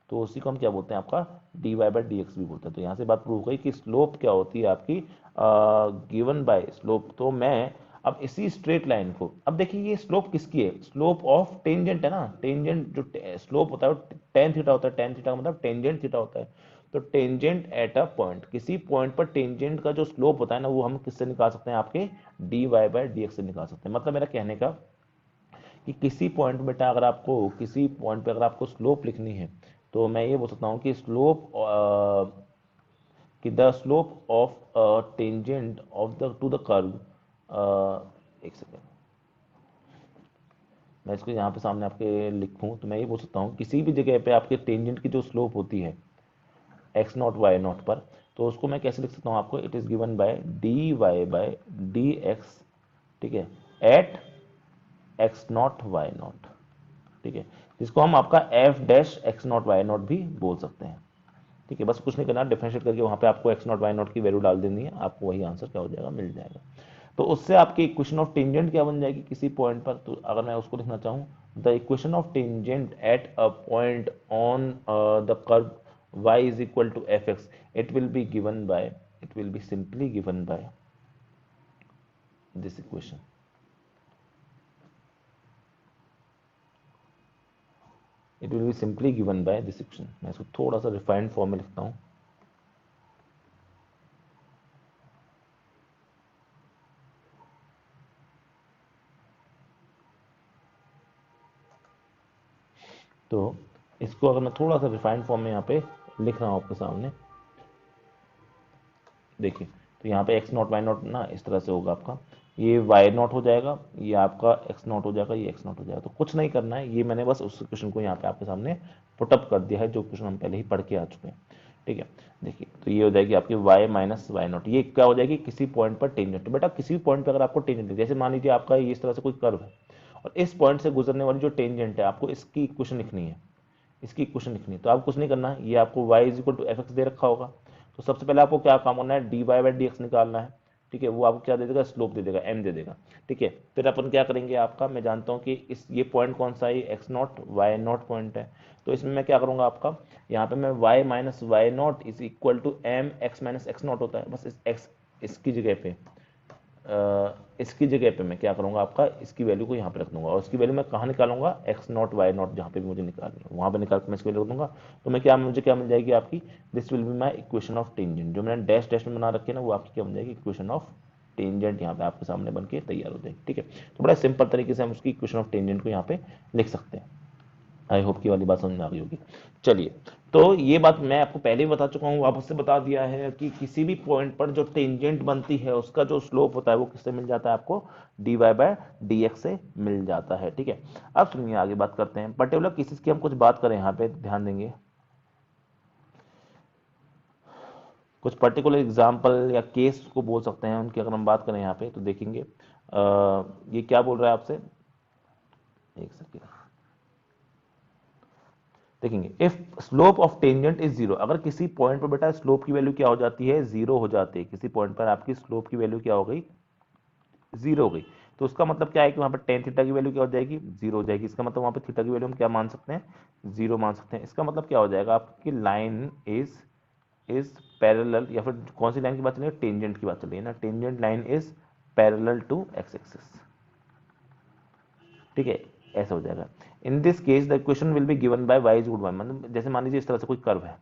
तो उसी को हम क्या बोलते हैं, आपका d y by D x भी बोलते हैं। तो यहाँ से बात प्रूव हो गई कि स्लोप क्या होती है आपकी, गिवन बाय स्लोप। तो मैं अब इसी स्ट्रेट लाइन को, अब देखिए ये स्लोप किसकी है, स्लोप ऑफ टेंजेंट है ना, टेंजेंट जो स्लोप होता है वो टेन थीटा होता है, टेन थीटा का मतलब टेंजेंट थीटा होता है। तो टेंजेंट एट अ पॉइंट, किसी पॉइंट पर टेंजेंट का जो स्लोप होता है ना, वो हम किससे निकाल सकते हैं, आपके d y by D x से निकाल सकते हैं। मतलब मेरा कहने का कि किसी पॉइंट बेटा, अगर आपको किसी पॉइंट पे अगर आपको स्लोप लिखनी है, तो मैं ये बोल सकता हूँ कि स्लोप, कि the slope of tangent of the two the curve, एक सेकेंड मैं इसको यहाँ पे सामने आपके लिखूँ, तो मैं ये बोल सकता हूँ किसी भी जगह पे आपके टेंजेंट की जो स्लोप होती है एक्स नॉट वाई नॉट पर, तो उसको मैं कैसे लिख सकता हूँ आपको, it is given by d y by d x, ठीक है, at x not y not, ठीक है, जिसको हम आपका f dash x not y not भी बोल सकते हैं। ठीक है, बस कुछ नहीं करना, डिफरेंशिएट करके वहां पे आपको एक्स नॉट वाई नॉट की वैल्यू डाल देनी है, आपको वही आंसर क्या हो जाएगा, मिल जाएगा। तो उससे आपकी इक्वेशन ऑफ टेंजेंट क्या बन जाएगी किसी पॉइंट पर, तो अगर मैं उसको लिखना चाहूँ, the equation of tangent at a point on the curve y is equal to fx, it will be given by, it will be simply given by this equation, it will be simply given by this equation। मैं इसको थोड़ा सा refined form में लिखता हूँ, तो इसको अगर मैं थोड़ा सा रिफाइंड फॉर्म में यहाँ पे लिख रहा हूँ आपके सामने, देखिए, तो यहाँ पे एक्स नॉट वाई नॉट ना इस तरह से होगा आपका, ये वाई नॉट हो जाएगा, ये आपका एक्स नॉट हो जाएगा, ये एक्स नॉट हो जाएगा। तो कुछ नहीं करना है, ये मैंने बस उस क्वेश्चन को यहाँ पे आपके सामने पुटअप कर दिया है, जो क्वेश्चन हम पहले ही पढ़ के आ चुके हैं। ठीक है, देखिए, तो ये हो जाएगी आपकी वाई माइनस वाई नॉट, ये क्या हो जाएगी, किसी पॉइंट पर टेंजेंट। तो बेटा किसी भी पॉइंट पर अगर आपको टेंजेंट, जैसे मान लीजिए आपका इस तरह से कोई कर्व है, और इस पॉइंट से गुजरने वाली जो टेंजेंट है, आपको इसकी इक्वेशन लिखनी है, इसकी इक्वेशन लिखनी है, तो आपको कुछ नहीं करना है, ये आपको y is equal to f x दे रखा होगा, तो सबसे पहले आपको क्या काम करना है, d y by D x निकालना है। ठीक है, वो आपको क्या दे देगा, स्लोप दे देगा, m दे देगा। ठीक है, फिर अपन क्या करेंगे, आपका मैं जानता हूँ कि इस ये पॉइंट कौन सा है, x not y not point है, तो इसमें मैं क्या करूँगा आपका, यहाँ पे मैं y minus y not is equal to m x minus x not होता है, बस इस x इसकी जगह पे, इसकी जगह पे मैं क्या करूंगा, आपका इसकी वैल्यू को यहाँ पे रख दूंगा, और इसकी वैल्यू मैं कहाँ निकालूंगा, एक्स नॉट वाई नॉट, जहाँ पे भी मुझे निकालनी है वहाँ पे निकाल के मैं इसकी वैल्यू रख दूंगा। तो मैं क्या, मुझे क्या मिल जाएगी आपकी, this will be my equation of tangent, जो मैंने डैश डैश में बना रखी है ना, वो आपकी क्या बन जाएगी, इक्वेशन ऑफ टेंजेंट, यहाँ पे आपके सामने बन के तैयार हो जाएगी। ठीक है, तो बड़ा सिंपल तरीके से हम उसकी इक्वेशन ऑफ टेंजेंट को यहाँ पे लिख सकते हैं। आई होप की वाली बात समझ में आ गई होगी। चलिए, तो ये बात मैं आपको पहले ही बता चुका हूँ, वापस से बता दिया है कि किसी भी पॉइंट पर जो टेंजेंट बनती है, उसका जो स्लोप होता है वो किससे मिल जाता है, आपको d y by d x से मिल जाता है। ठीक है, अब सुनिए आगे बात करते हैं, पर्टिकुलर केसेस की हम कुछ बात करें, यहाँ पे ध्यान देंगे, कुछ पर्टिकुलर एग्जाम्पल या केस को बोल सकते हैं उनकी, अगर हम बात करें यहाँ पे तो देखेंगे, ये क्या बोल रहा है आपसे, एक सेकेंड देखेंगे, if slope of tangent is zero, अगर किसी पॉइंट पर बेटा स्लोप की वैल्यू क्या हो जाती है, जीरो हो जाती है, किसी पॉइंट पर आपकी स्लोप की वैल्यू क्या हो गई, जीरो हो गई, तो उसका मतलब क्या है कि वहां पर टेन थीटा की वैल्यू क्या हो जाएगी, जीरो हो जाएगी। इसका मतलब वहां पर थीटा की वैल्यू हम क्या मान सकते हैं, जीरो मान सकते हैं। इसका मतलब क्या हो जाएगा, आपकी लाइन इज पैरेलल, या फिर कौन सी लाइन की बात चल रही है, टेंजेंट की बात चल रही है ना, tangent line is parallel to x axis. ठीक है, ऐसा हो जाएगा। In this case the equation will be given by y is good 1, मतलब जैसे मान लीजिए इस तरह से कोई कर्व है,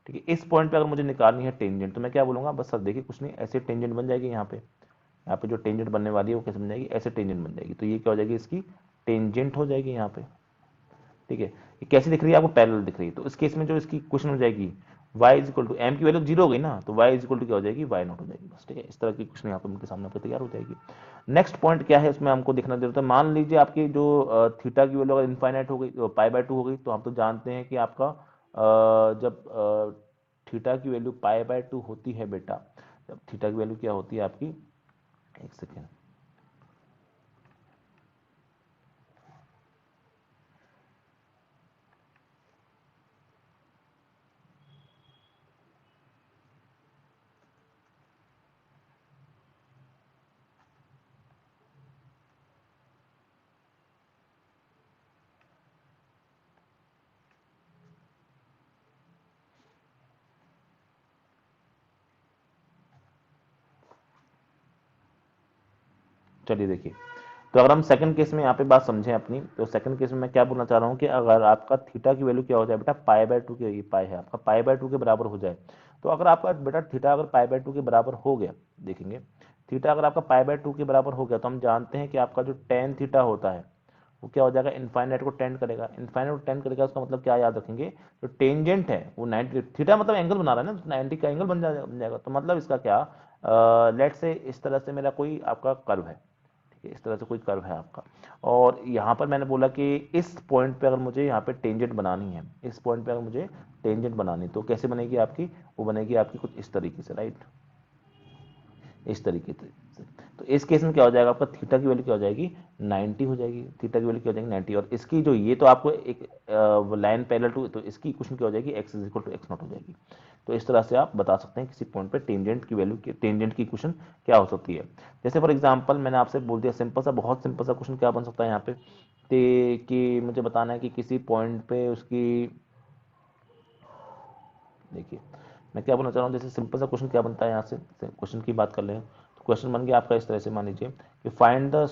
ठीक है, इस पॉइंट पे अगर मुझे निकालनी है टेंजेंट, तो मैं क्या बोलूंगा, बस सर देखिए कुछ नहीं, ऐसे टेंजेंट बन जाएगी, यहाँ पे जो टेंजेंट बनने वाली है वो कैसे बन जाएगी, ऐसे टेंजेंट बन जाएगी, तो ये क्या हो जाएगी, इसकी टेंजेंट हो जाएगी यहाँ पे। ठीक है, ये कैसी दिख रही है, आपको पैरेलल दिख रही है, तो इस केस में जो इसकी इक्वेशन हो जाएगी, y is equal to m की वैल्यू जीरो हो गई ना, तो y इज इक्वल टू क्या हो जाएगी, y नॉट हो जाएगी बस। ठीक है, इस तरह की इक्वेशन यहाँ पे उनके सामने आपको तैयार हो जाएगी। नेक्स्ट पॉइंट क्या है, उसमें हमको देखना जरूरत है, मान लीजिए आपकी जो थीटा की वैल्यू अगर इनफाइनाइट हो गई, पाई बाय टू हो गई, तो हम तो जानते हैं कि आपका जब थीटा की वैल्यू पाई बाय टू होती है बेटा, जब थीटा की वैल्यू क्या होती है आपकी, एक सेकेंड, चलिए देखिए, तो अगर हम सेकंड केस में यहाँ पे बात समझें अपनी, तो सेकंड केस में मैं क्या बोलना चाह रहा हूँ कि अगर आपका थीटा की वैल्यू क्या हो जाए बेटा, पाई बाय टू के, ये पाई है आपका, पाई बाय टू के बराबर हो जाए, तो अगर आपका बेटा थीटा अगर पाई बाय टू के बराबर हो गया, देखेंगे थीटा अगर आपका पाई बाय टू के बराबर हो गया, तो हम जानते हैं कि आपका जो टेन थीटा होता है वो क्या हो जाएगा, इनफाइनाइट को टेंड करेगा, इनफाइनाइट को टेंड करेगा, उसका मतलब क्या याद रखेंगे, जो टेंजेंट है वो 90, थीटा मतलब एंगल बना रहा है ना, तो 90 का एंगल बन जाएगा, तो मतलब इसका क्या, लेट से इस तरह से मेरा कोई आपका कर्व है, ठीक है, इस तरह से कोई कर्व है आपका, और यहाँ पर मैंने बोला कि इस पॉइंट पे अगर मुझे यहाँ पे टेंजेंट बनानी है, इस पॉइंट पे अगर मुझे टेंजेंट बनानी, तो कैसे बनेगी आपकी, वो बनेगी आपकी कुछ इस तरीके से, राइट, इस तरीके से। तो इस केस में क्या हो जाएगा, आपका थीटा की वैल्यू क्या हो जाएगी, 90 हो जाएगी, थीटा की वैल्यू क्या हो जाएगी 90, और इसकी जो ये तो आपको एक लाइन पैरेलल टू, तो इसकी इक्वेशन क्या हो जाएगी, x is equal to x not हो जाएगी। तो इस तरह से आप बता सकते हैं किसी पॉइंट पे टेंजेंट की वैल्यू, टेंजेंट की इक्वेशन क्या हो सकती है। जैसे फॉर एग्जांपल मैंने आपसे बोल दिया, सिंपल सा, बहुत सिंपल सा क्वेश्चन क्या बन सकता है यहाँ पे, कि मुझे बताना है कि किसी पॉइंट पे उसकी, देखिए मैं क्या बोलना चाह रहा हूँ, जैसे सिंपल सा क्वेश्चन क्या बनता है, यहाँ से क्वेश्चन की बात कर लें, तो क्वेश्चन बन गया आपका इस तरह से, मान लीजिए कि find the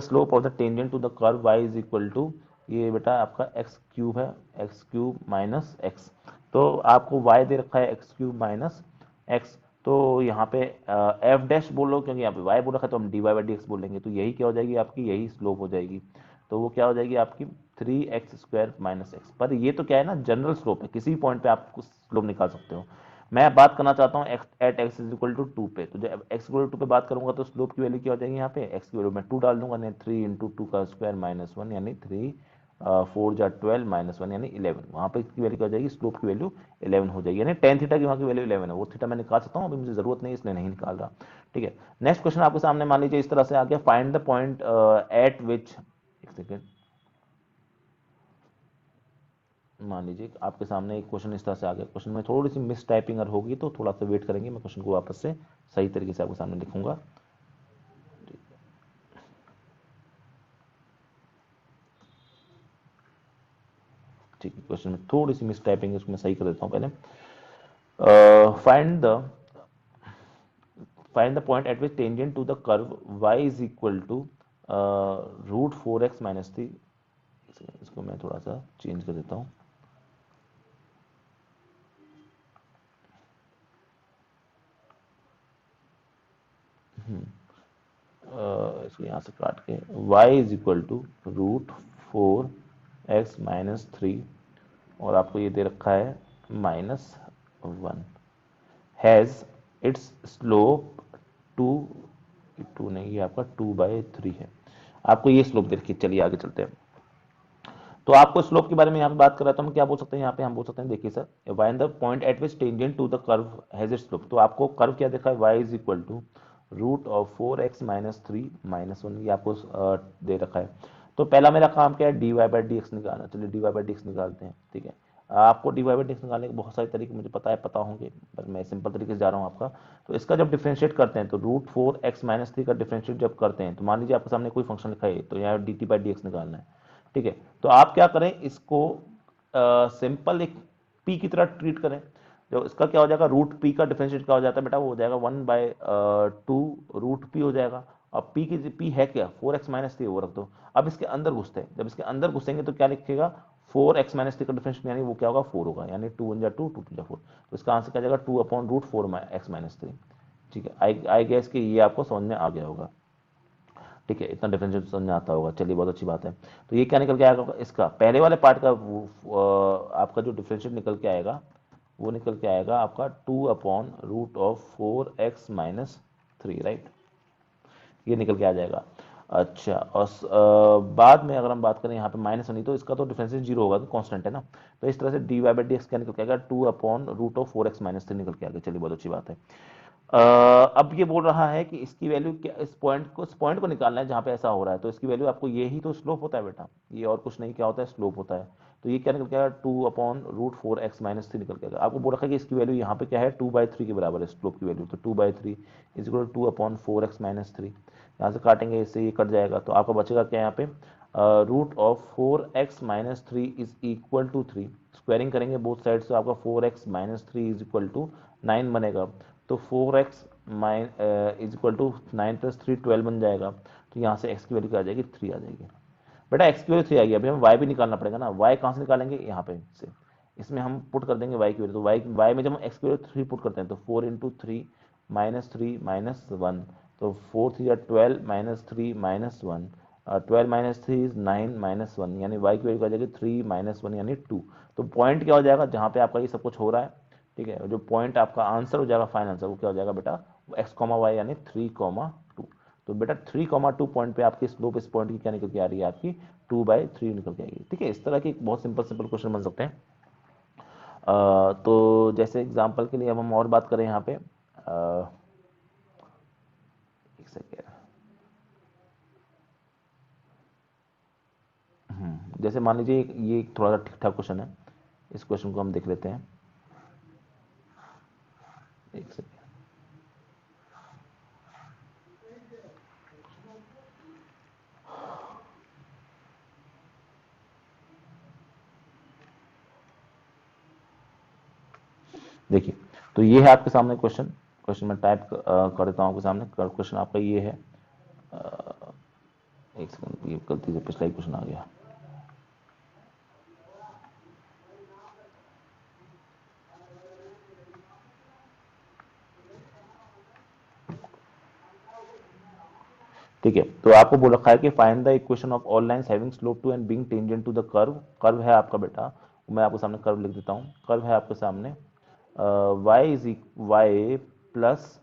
slope of the tangent to the curve y is equal to, ये बेटा आपका एक्स क्यूब है, एक्स क्यूब माइनस एक्स, तो आपको y दे रखा है एक्स क्यूब माइनस एक्स, तो यहाँ पे एफ डैश बोलो, क्योंकि यहाँ पे y बोल रखा है, तो हम d y by D x बोलेंगे, तो यही क्या हो जाएगी आपकी, यही स्लोप हो जाएगी, तो वो क्या हो जाएगी आपकी 3x² माइनस एक्स, पर ये तो क्या है ना, जनरल स्लोप है, किसी भी पॉइंट पे आप स्लोप निकाल सकते हो। मैं बात करना चाहता हूँ at x is equal to two पे, तो जब एक्स इक्वल टू पे बात करूंगा तो स्लोप की वैल्यू क्या हो जाएगी, यहाँ पे एक्स की वैल्यू मैं टू डाल दूंगा, 3 × 2 का स्क्वायर माइनस वन, यानी 3 4 12 माइनस वन, यानी 11, वहाँ पे इसकी वैल्यू क्या हो जाएगी, स्लोप की वैल्यू 11 हो जाएगी, यानी टेन थीटा की वहाँ की वैल्यू 11 है, वो थीटा मैं निकाल सकता हूँ, अभी मुझे जरूरत नहीं, इसलिए नहीं निकाल रहा, ठीक है। नेक्स्ट क्वेश्चन आपके सामने मान लीजिए इस तरह से आ गया, फाइंड द पॉइंट एट विच, एक सेकेंड, मान लीजिए आपके सामने एक क्वेश्चन इस तरह से आ गया, क्वेश्चन में थोड़ी सी मिस टाइपिंग अगर होगी तो थोड़ा सा वेट करेंगे, मैं क्वेश्चन को वापस से सही तरीके से आपके सामने लिखूंगा। ठीक है, क्वेश्चन में थोड़ी सी मिस टाइपिंग है, उसको मैं सही कर देता हूँ पहले। Find the point at which tangent to the curve y is equal to √4x - 3, इसको मैं थोड़ा सा चेंज कर देता हूँ। इसको यहाँ से काट के y is equal to √4x - 3, और आपको ये दे रखा है -1, has its slope two, two नहीं, ये आपका 2/3 है, आपको ये स्लोप दे रखी है। चलिए आगे चलते हैं, तो आपको स्लोप के बारे में यहाँ पे बात कर रहा है, तो हम क्या बोल सकते हैं, यहाँ पे हम बोल सकते हैं, देखिए sir, find the point at which tangent to the curve has its slope, तो आपको कर्व क्या देखा है, y is equal to √4x - 3 - 1, ये आपको दे रखा है। तो पहला मेरा काम क्या है, dy/dx निकालना, चलिए dy/dx निकालते हैं, ठीक है। आपको dy/dx निकालने के बहुत सारे तरीके मुझे पता होंगे, पर मैं सिंपल तरीके से जा रहा हूँ आपका। तो इसका जब डिफरेंशिएट करते हैं, तो √4x - 3 का डिफरेंशिएट जब करते हैं, तो मान लीजिए आपके सामने कोई फंक्शन लिखा है, तो यहाँ dt/dx निकालना है, ठीक है। तो आप क्या करें, इसको सिंपल एक पी की तरह ट्रीट करें, जो इसका क्या हो जाएगा, √p का डिफरेंशिएट क्या हो जाता है बेटा, वो हो जाएगा 1/2 √p हो जाएगा। अब p है क्या, 4x - 3, वो रख दो। अब इसके अंदर घुसते हैं, जब इसके अंदर घुसेंगे तो क्या लिखेगा, 4x - 3 का डिफरेंशिएट, यानी वो क्या होगा, 4 होगा, यानी 2 × 2 2 × 4, तो इसका आंसर क्या जाएगा, 2/√4x - 3, ठीक है। आई गेस कि ये आपको समझ में आ गया होगा, ठीक है, इतना डिफरेंशिएट समझ में आता होगा, चलिए बहुत अच्छी बात है। तो ये क्या निकल के आएगा, इसका पहले वाले पार्ट का आपका जो डिफरेंशिएट निकल के आएगा, वो निकल के आएगा आपका 2/√4x - 3, राइट, ये निकल के आ जाएगा। अच्छा, और बाद में अगर हम बात करें यहाँ पे -1, तो इसका तो डिफरेंशिएट जीरो होगा, तो कांस्टेंट है ना, तो इस तरह से dy/dx क्या निकल के आएगा, 2/√4x - 3 निकल के आ गया, चलिए बहुत अच्छी बात है। अब ये बोल रहा है कि इसकी वैल्यू क्या, इस पॉइंट को निकालना है जहां पे ऐसा हो रहा है, तो इसकी वैल्यू आपको, ये ही तो स्लोप होता है बेटा, ये और कुछ नहीं, क्या होता है, स्लोप होता है। तो ये क्या निकल के आएगा, 2/√4x - 3 निकल के आएगा। आपको बोल रखा है कि इसकी वैल्यू यहाँ पे क्या है, 2/3 के बराबर है स्लोप की वैल्यू, तो 2/3 इज इक्वल टू 2/4x - 3, यहाँ से काटेंगे, इससे ये कट जाएगा, तो आपका बचेगा क्या यहाँ पे, √4x - 3 is equal to 3, squaring करेंगे बोथ साइड, तो आपका 4x - 3 इज इक्वल टू 9 बनेगा, तो 4x इज इक्वल टू 9 + 3 12 बन जाएगा। तो यहाँ से x की वैल्यू क्या आ जाएगी, 3 आ जाएगी। बेटा x की वैल्यू 3 आ गई, अभी हम y भी निकालना पड़ेगा ना। y कहाँ से निकालेंगे, यहाँ पे से, इसमें हम पुट कर देंगे y की वैल्यू। तो y में जब हम x की वैल्यू 3 पुट करते हैं तो 4 × 3 -3 -1, तो 4 3 या 12 -3 -1, 12 - 3 इज 9 -1, यानी y की वैल्यू आ जाएगी 3 -1 यानी 2। तो पॉइंट क्या हो जाएगा, जहाँ पे आपका ये सब कुछ हो रहा है, ठीक है, जो पॉइंट आपका आंसर हो जाएगा, फाइनल आंसर, वो क्या हो जाएगा बेटा, x, y यानी 3, 2। तो बेटा 3, 2 पॉइंट पे आपकी स्लोप इस पॉइंट की क्या निकल के आ रही है, आपकी 2/3 निकल के आएगी। ठीक है, इस तरह के बहुत सिंपल सिंपल क्वेश्चन बन सकते हैं। तो जैसे एग्जांपल के लिए अब हम और बात करें यहाँ पे, एक सेकेंड, जैसे मान लीजिए ये थोड़ा सा ठीक ठाक क्वेश्चन है, इस क्वेश्चन को हम देख लेते हैं। एक सेकेंड, देखिए, तो ये है आपके सामने क्वेश्चन। क्वेश्चन में टाइप कर देता हूँ आपके सामने। क्वेश्चन आपका ये है, एक सेकंड, ये गलती से पिछला ही क्वेश्चन आ गया। ठीक है, तो आपको बोल रखा है कि find the equation of all lines having slope two and being tangent to the curve. Curve है आपका बेटा, मैं आपके सामने कर्व लिख देता हूँ। कर्व है आपके सामने y प्लस,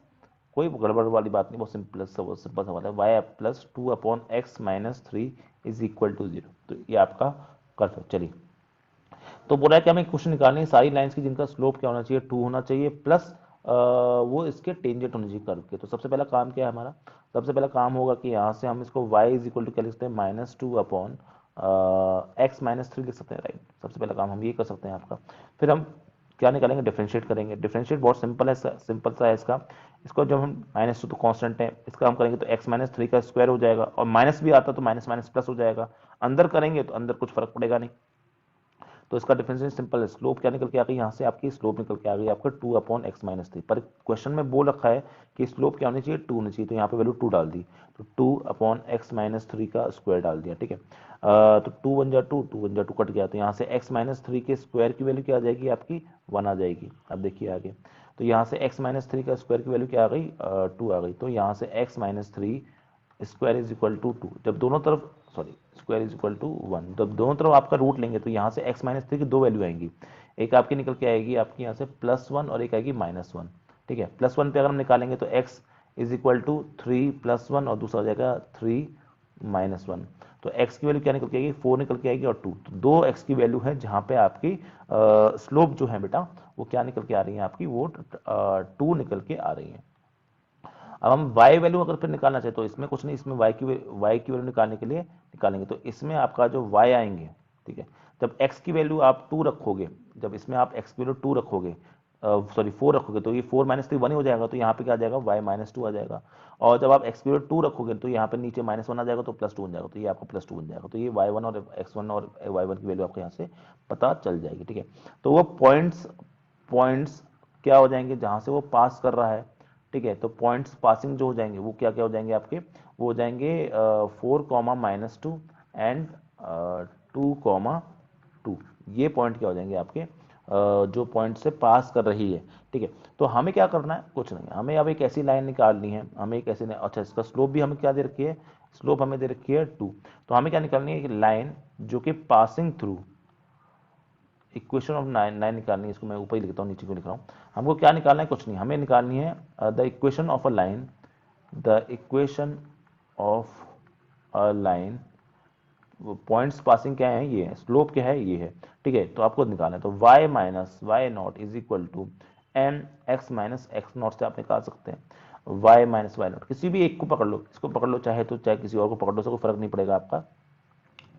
कोई गड़बड़ वाली बात नहीं, बहुत सिंपल सिंपल सवाल है, y plus 2/x-3 is equal to 0। तो ये आपका कर्व है। चलिए, तो बोला है कि हमें क्वेश्चन निकालनी है सारी लाइंस की जिनका स्लोप क्या होना चाहिए, 2 होना चाहिए, प्लस वो इसके टेंजेंट होने चाहिए कर्व के। तो सबसे पहला काम क्या है हमारा, सबसे पहला काम होगा कि यहाँ से हम इसको y इज इक्वल टू क्या लिख सकते हैं, -2/x-3 लिख सकते हैं, राइट। सबसे पहला काम हम ये कर सकते हैं आपका। फिर हम क्या निकालेंगे, डिफरेंशिएट करेंगे। डिफरेंशिएट बहुत सिंपल है, सिंपल सा है इसका। इसको जब हम -2 तो कांस्टेंट है, इसका हम करेंगे तो x-3 का स्क्वायर हो जाएगा, और माइनस भी आता तो माइनस माइनस प्लस हो जाएगा। अंदर करेंगे तो अंदर कुछ फर्क पड़ेगा नहीं। तो इसका डिफरेंशिएशन सिंपल है। स्लोप क्या निकल के आ गई, यहाँ से आपकी स्लोप निकल के आ गई आपका 2/x-3। पर क्वेश्चन में बोल रखा है कि स्लोप क्या होनी चाहिए, 2 होनी चाहिए, तो यहाँ पे वैल्यू 2 डाल दी, तो 2/x-3 का स्क्वायर डाल दिया। ठीक है, तो 2 बन जा 2, 2 बन जा 2 कट गया, तो यहाँ से x-3 के स्क्वायर की वैल्यू क्या आ जाएगी आपकी, 1 आ जाएगी। अब देखिए आगे, तो यहाँ से x-3 का स्क्वायर की वैल्यू क्या आ गई, 2 आ गई। तो यहाँ से x-3 square is equal to 2, जब दोनों तरफ, sorry, square is equal to 1, जब दोनों तरफ आपका रूट लेंगे तो यहाँ से x-3 की दो वैल्यू आएंगी। एक आपकी निकल के आएगी आपकी यहाँ से +1 और एक आएगी -1। ठीक है, +1 पे अगर हम निकालेंगे तो x इज इक्वल टू 3 + 1, और दूसरा हो जाएगा 3 -1। तो x की वैल्यू क्या निकल के आएगी, 4 निकल के आएगी, और 2, तो दो x की वैल्यू है जहाँ पे आपकी स्लोप जो है बेटा वो क्या निकल के आ रही है आपकी, वो 2 निकल के आ रही है। अब हम y वैल्यू अगर फिर निकालना चाहे तो इसमें कुछ नहीं, इसमें y की वैल्यू निकालने के लिए निकालेंगे, तो इसमें आपका जो y आएंगे, ठीक है, जब x की वैल्यू आप 2 रखोगे, जब इसमें आप x की वैल्यू 2 रखोगे, सॉरी 4 रखोगे, तो ये 4 - 3 1 ही हो जाएगा, तो यहाँ पे क्या आ जाएगा, y -2 आ जाएगा। और जब आप x की वैल्यू 2 रखोगे तो यहाँ पे नीचे -1 आ जाएगा, तो +2 बन जाएगा, तो ये आपका +2 बन जाएगा। तो ये y1 और x1 और y1 की वैल्यू आपको यहाँ से पता चल जाएगी। ठीक है, तो वो पॉइंट्स पॉइंट्स क्या हो जाएंगे जहाँ से वो पास कर रहा है। ठीक है, तो पॉइंट्स पासिंग जो हो जाएंगे वो क्या क्या हो जाएंगे आपके, वो हो जाएंगे 4, -2 एंड 2, 2। ये पॉइंट क्या हो जाएंगे आपके, जो पॉइंट से पास कर रही है। ठीक है, तो हमें क्या करना है, कुछ नहीं, हमें अब एक ऐसी लाइन निकालनी है, हमें एक ऐसी, अच्छा इसका स्लोप भी हमें क्या दे रखी है, स्लोप हमें दे रखी है 2। तो हमें क्या निकालनी है, लाइन जो कि पासिंग थ्रू, इक्वेशन ऑफ 9 निकालनी है। इसको मैं ऊपर ही लिखता हूँ, नीचे क्यों लिख रहा हूँ। हमको क्या निकालना है, कुछ नहीं, हमें निकालनी है the equation of a line, the equation of a line, points passing क्या है, ये है, स्लोप क्या है, ये है। ठीक है, तो आपको निकालना है, तो y minus y not is equal to m x minus x not से आप निकाल सकते हैं y माइनस वाई नॉट, किसी भी एक को पकड़ लो, इसको पकड़ लो, चाहे तो चाहे किसी और को पकड़ लो, कोई फर्क नहीं पड़ेगा आपका।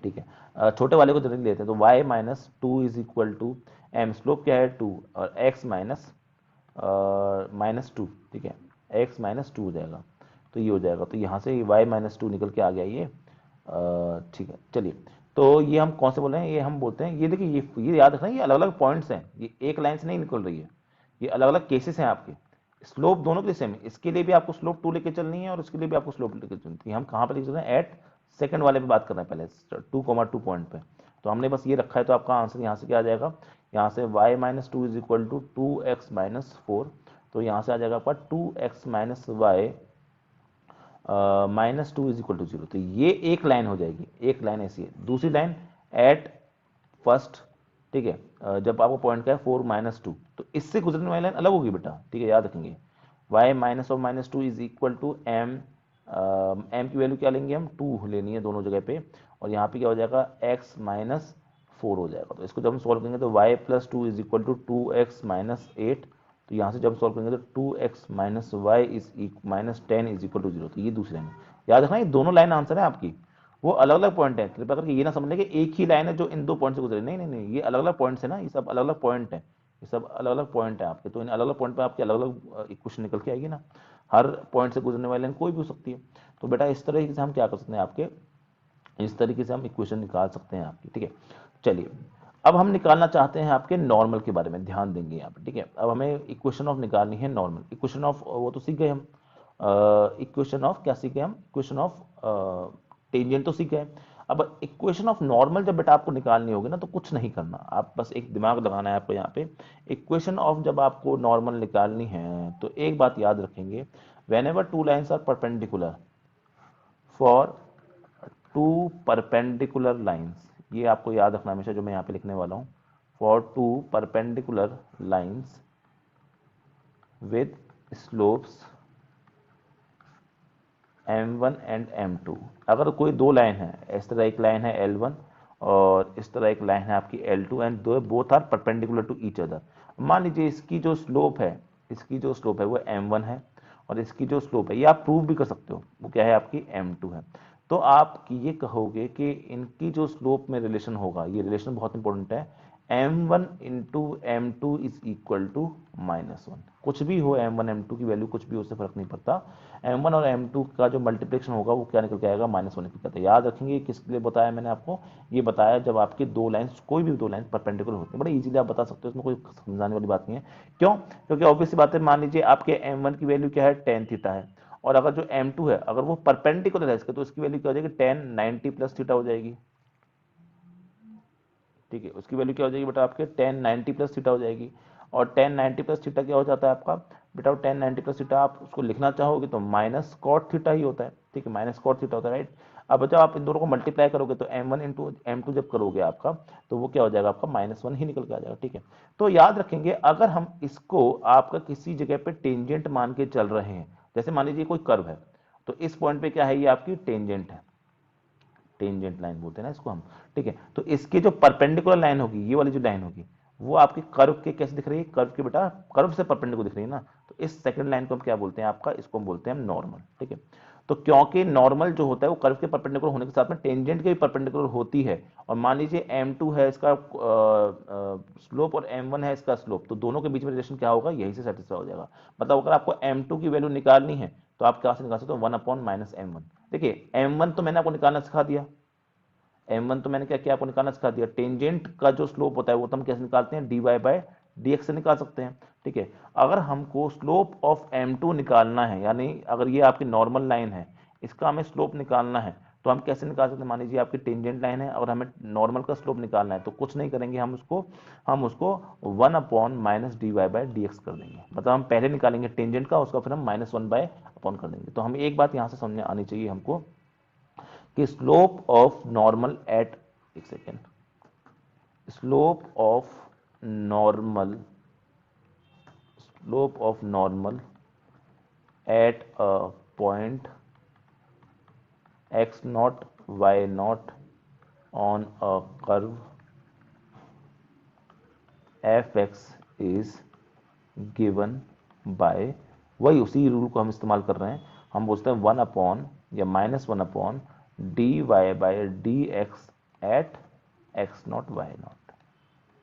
ठीक है, छोटे वाले को जनरली लेते हैं, तो y -2 is equal to m, slope क्या है 2, और x -2। ठीक है, x -2 हो जाएगा, तो ये हो जाएगा, तो यहाँ से y -2 निकल के आ गया ये। ठीक है, चलिए, तो ये हम कौन से बोल रहे हैं, ये हम बोलते हैं, ये देखिए, ये याद रखना, ये अलग अलग पॉइंट्स हैं, ये एक लाइन से नहीं निकल रही है, ये अलग अलग केसेस हैं आपके। स्लोप दोनों के लिए सेम है, इसके लिए भी आपको स्लोप 2 लेके चलनी है और इसके लिए भी आपको स्लोप लेके चलनी है। हम कहाँ पर लेके चल रहे हैं, एट सेकंड वाले पे बात कर रहे हैं, पहले 2,2 पॉइंट पे। तो हमने बस ये रखा है, तो आपका आंसर यहाँ से क्या आ जाएगा, यहाँ से y minus two is equal to 2x minus 4। तो यहाँ से आ जाएगा आपका 2x minus y minus two is equal to 0। तो ये एक लाइन हो जाएगी, एक लाइन ऐसी है। दूसरी लाइन एट फर्स्ट, ठीक है, जब आपको पॉइंट का है 4 माइनस टू, तो इससे गुजरने वाली लाइन अलग होगी बेटा, ठीक है, याद रखेंगे। y minus of minus two is equal to m, m की वैल्यू क्या लेंगे हम, 2 लेनी है दोनों जगह पे, और यहाँ पे क्या हो जाएगा, x माइनस 4 हो जाएगा। तो इसको जब हम सॉल्व करेंगे तो y plus two is equal to 2x minus 8। तो यहाँ से जब सॉल्व करेंगे तो 2x minus y is minus 10 is equal to 0। तो ये दूसरी लाइन, याद रखना ये दोनों लाइन आंसर है आपकी, वो अलग अलग पॉइंट है। कृपया करके ये ना समझ लें कि एक ही लाइन है जो इन दो पॉइंट से गुजरे, नहीं नहीं नहीं, ये अलग अलग पॉइंट्स है ना, ये सब अलग अलग पॉइंट है, ये सब अलग अलग पॉइंट है आपके। तो इन अलग अलग पॉइंट पे आपकी अलग अलग इक्वेशन निकल के आएगी ना, हर पॉइंट से गुजरने वाली लाइन कोई भी हो सकती है। तो बेटा इस तरीके से हम क्या कर सकते हैं आपके, इस तरीके से हम इक्वेशन निकाल सकते हैं आपकी, ठीक है। चलिए अब हम निकालना चाहते हैं आपके नॉर्मल के बारे में, ध्यान देंगे यहाँ पे, ठीक है। अब हमें इक्वेशन ऑफ निकालनी है नॉर्मल, इक्वेशन ऑफ वो तो सीख गए हम, इक्वेशन ऑफ क्या सीखे हम, इक्वेशन ऑफ टेंजेंट तो सीख गए। अब इक्वेशन ऑफ नॉर्मल जब बेटा आपको निकालनी होगी ना, तो कुछ नहीं करना, आप बस एक दिमाग लगाना है आपको यहाँ पे। इक्वेशन ऑफ जब आपको नॉर्मल निकालनी है तो एक बात याद रखेंगे, whenever two lines are perpendicular, for two perpendicular lines, ये आपको याद रखना हमेशा जो मैं यहाँ पे लिखने वाला हूँ, for two perpendicular lines with slopes m1 and m2। अगर कोई दो लाइन है, इस तरह एक लाइन है l1 और इस तरह एक लाइन है आपकी l2 एंड दो both are perpendicular to each other. मान लीजिए इसकी जो स्लोप है, इसकी जो स्लोप है वो m1 है और इसकी जो स्लोप है, ये आप प्रूव भी कर सकते हो, वो क्या है आपकी m2 है। तो आप ये कहोगे कि इनकी जो स्लोप में रिलेशन होगा, ये रिलेशन बहुत इंपॉर्टेंट है, m1 into m2 is equal to -1। कुछ भी हो m1 m2 की वैल्यू कुछ भी, उससे फर्क नहीं पड़ता, m1 और m2 का जो मल्टीप्लिकेशन होगा वो क्या निकल के आएगा, -1 निकल के आता है। याद रखेंगे किसके लिए बताया मैंने आपको, ये बताया जब आपकी दो लाइंस, कोई भी दो लाइंस परपेंडिकुलर होती है, बड़े इजीली आप बता सकते हो, इसमें कोई समझाने वाली बात नहीं है। क्यों, क्योंकि ऑब्वियसली बात है, मान लीजिए आपके m1 की वैल्यू क्या है, tan थीटा है, और अगर जो m2 है अगर वो परपेंडिकुलर है इसके, तो इसकी वैल्यू क्या हो जाएगी, tan 90 प्लस थीटा हो जाएगी, ठीक है। उसकी वैल्यू क्या हो जाएगी बेटा आपके, tan 90 प्लस थीटा हो जाएगी। और tan 90 प्लस थीटा क्या हो जाता है आपका बेटा, tan 90 प्लस थीटा आप उसको लिखना चाहोगे तो माइनस कॉट थीटा ही होता है, ठीक है, माइनस कॉट थीटा होता है, राइट। अब जब आप इन दोनों को मल्टीप्लाई करोगे तो m1 इंटू m2 जब करोगे आपका, तो वो क्या हो जाएगा आपका, -1 ही निकल के आ जाएगा, ठीक है। तो याद रखेंगे अगर हम इसको आपका किसी जगह पे टेंजेंट मान के चल रहे हैं, जैसे मान लीजिए कोई कर्व है, तो इस पॉइंट पे क्या है, ये आपकी टेंजेंट है, टेंजेंट लाइन बोलते हैं ना इसको हम, ठीक है। तो इसकी जो परपेंडिकुलर लाइन होगी, ये वाली जो लाइन होगी, वो आपके कर्व के कैसे दिख रही है, कर्व के बेटा कर्व से परपेंडिकुलर दिख रही है ना, तो इस सेकंड लाइन को हम क्या बोलते हैं आपका, इसको हम बोलते हैं नॉर्मल, ठीक है। तो क्योंकि नॉर्मल जो होता है वो कर्व के परपेंडिकुलर होने के साथ में टेंजेंट के भी परपेंडिकुलर होती है, और मान लीजिए m2 है इसका स्लोप और m1 है इसका स्लोप, तो दोनों के बीच में रिलेशन क्या होगा, यही से सेटिस्फाई हो जाएगा। मतलब अगर आपको m2 की वैल्यू निकालनी है तो आप क्या से निकाल सकते हो, 1/-m1। देखिए m1 तो मैंने आपको निकालना सिखा दिया, m1 तो मैंने क्या किया, आपको निकालना सिखा दिया। टेंजेंट का जो स्लोप होता है वो तो हम कैसे निकालते हैं, dy/dx से निकाल सकते हैं, ठीक है। अगर हमको स्लोप ऑफ m2 निकालना है, यानी अगर ये आपकी नॉर्मल लाइन है, इसका हमें स्लोप निकालना है, तो हम कैसे निकाल सकते हैं, मान लीजिए आपकी टेंजेंट लाइन है और हमें नॉर्मल का स्लोप निकालना है, तो कुछ नहीं करेंगे, हम उसको 1/-dy/dx कर देंगे। मतलब हम पहले निकालेंगे टेंजेंट का, उसका फिर हम -1/अपॉन कर देंगे। तो हमें एक बात यहाँ से समझ आनी चाहिए हमको कि स्लोप ऑफ नॉर्मल एट, एक second, slope of normal, slope of normal at a point x0 y0 on a curve fx is given bye, वही उसी रूल को हम इस्तेमाल कर रहे हैं, हम बोलते हैं 1 या -1/dy/dx एट x0 y0,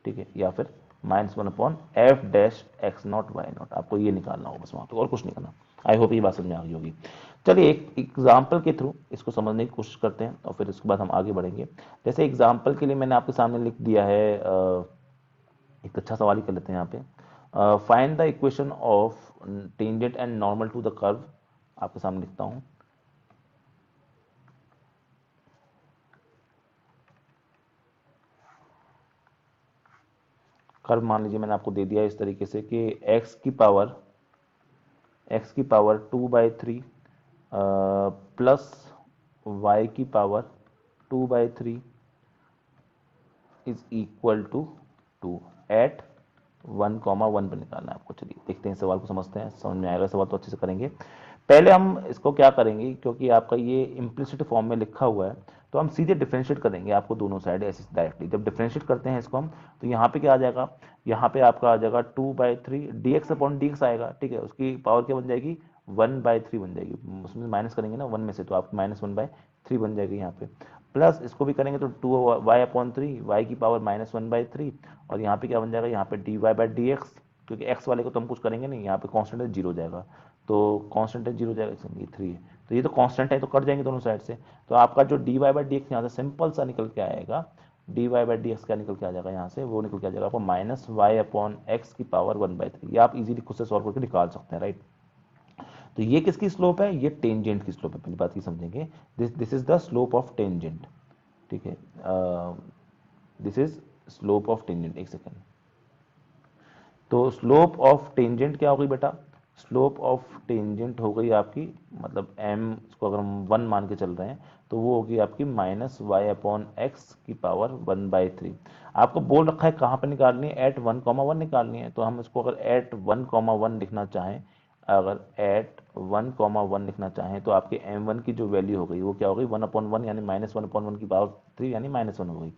ठीक है, या फिर -1/f-x0 y0। आपको ये निकालना होगा बस वहां पे, और कुछ नहीं करना। आई होप ये बात समझ में आ गई होगी। चलिए एक एग्जाम्पल के थ्रू इसको समझने की कोशिश करते हैं और फिर उसके बाद हम आगे बढ़ेंगे। जैसे एग्जाम्पल के लिए मैंने आपके सामने लिख दिया है, एक अच्छा सवाल ही कर लेते हैं यहाँ पे, find the equation of tangent and normal to the curve आपके सामने लिखता हूं। कर्व मान लीजिए मैंने आपको दे दिया इस तरीके से कि x की पावर 2/3 प्लस y की power 2/3 is equal to 2 at 1,1 पर निकालना है आपको। चलिए देखते हैं सवाल को, समझते हैं, समझ में आएगा सवाल तो अच्छे से करेंगे। पहले हम इसको क्या करेंगे, क्योंकि आपका ये इम्प्लिसिट फॉर्म में लिखा हुआ है तो हम सीधे डिफरेंशिएट करेंगे आपको दोनों साइड ऐसे डायरेक्टली। जब डिफरेंशिएट करते हैं इसको हम, तो यहाँ पे क्या आ जाएगा, यहाँ पे आपका आ जाएगा 2/3 dx अपॉन dx आएगा, ठीक है। उसकी पावर क्या बन जाएगी, 1/3 बन जाएगी, उसमें माइनस करेंगे ना 1 में से, तो आप -1/3 बन जाएगी यहाँ पे। प्लस इसको भी करेंगे तो 2y/3, y की पावर -1/3, और यहाँ पे क्या बन जाएगा, यहाँ पे dy/dx, क्योंकि x वाले को तो हम कुछ करेंगे नहीं, यहाँ पे कांस्टेंट है, 0 हो जाएगा, तो कांस्टेंट है 0 हो जाएगा, ये 3 है, तो ये तो कांस्टेंट है तो कट जाएंगे दोनों साइड से। तो आपका जो dy/dx यहाँ से सिंपल सा निकल के आएगा, dy/dx क्या निकल के आ जाएगा यहाँ से, वो निकल के आ जाएगा आपको -y/x की पावर 1/3। ये आप इजीली खुद से सॉल्व करके निकाल सकते हैं, राइट। तो ये किसकी स्लोप है, ये टेंजेंट की स्लोप है, पहली बात ये समझेंगे, this is the slope of tangent, ठीक है। This is slope of tangent, एक सेकेंड। तो स्लोप ऑफ टेंजेंट क्या हो गई बेटा, स्लोप ऑफ टेंजेंट हो गई आपकी, मतलब m इसको अगर हम 1 मान के चल रहे हैं तो वो होगी आपकी -y/x की पावर 1/3। आपको बोल रखा है कहाँ पर निकालनी है, एट 1,1 निकालनी है, तो हम इसको अगर एट 1,1 लिखना चाहें, अगर एट 1,1 लिखना चाहें तो आपके m1 की जो वैल्यू हो गई वो क्या हो गई, 1/1 यानी -1/1 की पावर 3 यानी -1 हो गई।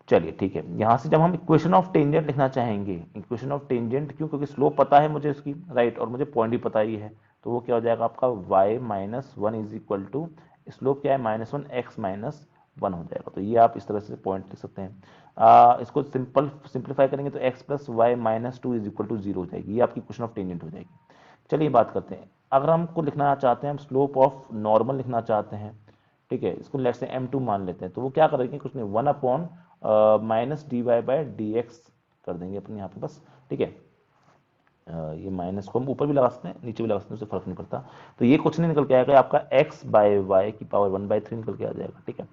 चलिए ठीक है, यहां से जब हम इक्वेशन ऑफ टेंजेंट लिखना चाहेंगे, इक्वेशन ऑफ टेंजेंट क्यों, क्योंकि स्लोप पता है मुझे उसकी, राइट, और मुझे पॉइंट भी पता ही है, तो वो क्या हो जाएगा आपका y-1 is equal to, slope क्या है -1x-1 हो जाएगा। तो ये आप इस तरह से पॉइंट लिख सकते हैं। इसको सिंप्लीफाई करेंगे तो x plus y -2 is equal to 0 हो जाएगी, ये आपकी इक्वेशन ऑफ टेंजेंट हो जाएगी। चलिए बात करते हैं, अगर हमको लिखना चाहते हैं, हम स्लोप ऑफ नॉर्मल लिखना चाहते हैं, ठीक है, इसको लेट से m2 मान लेते हैं, तो वो क्या करेंगे, कुछ नहीं, 1 माइनस dy/dx कर देंगे अपने यहाँ पे बस, ठीक है। ये माइनस को हम ऊपर भी लगा सकते हैं, नीचे भी लगा सकते हैं, उससे फर्क नहीं पड़ता। तो ये कुछ नहीं निकल के आएगा, आपका x/y की पावर 1/3 निकल के आ जाएगा, ठीक है।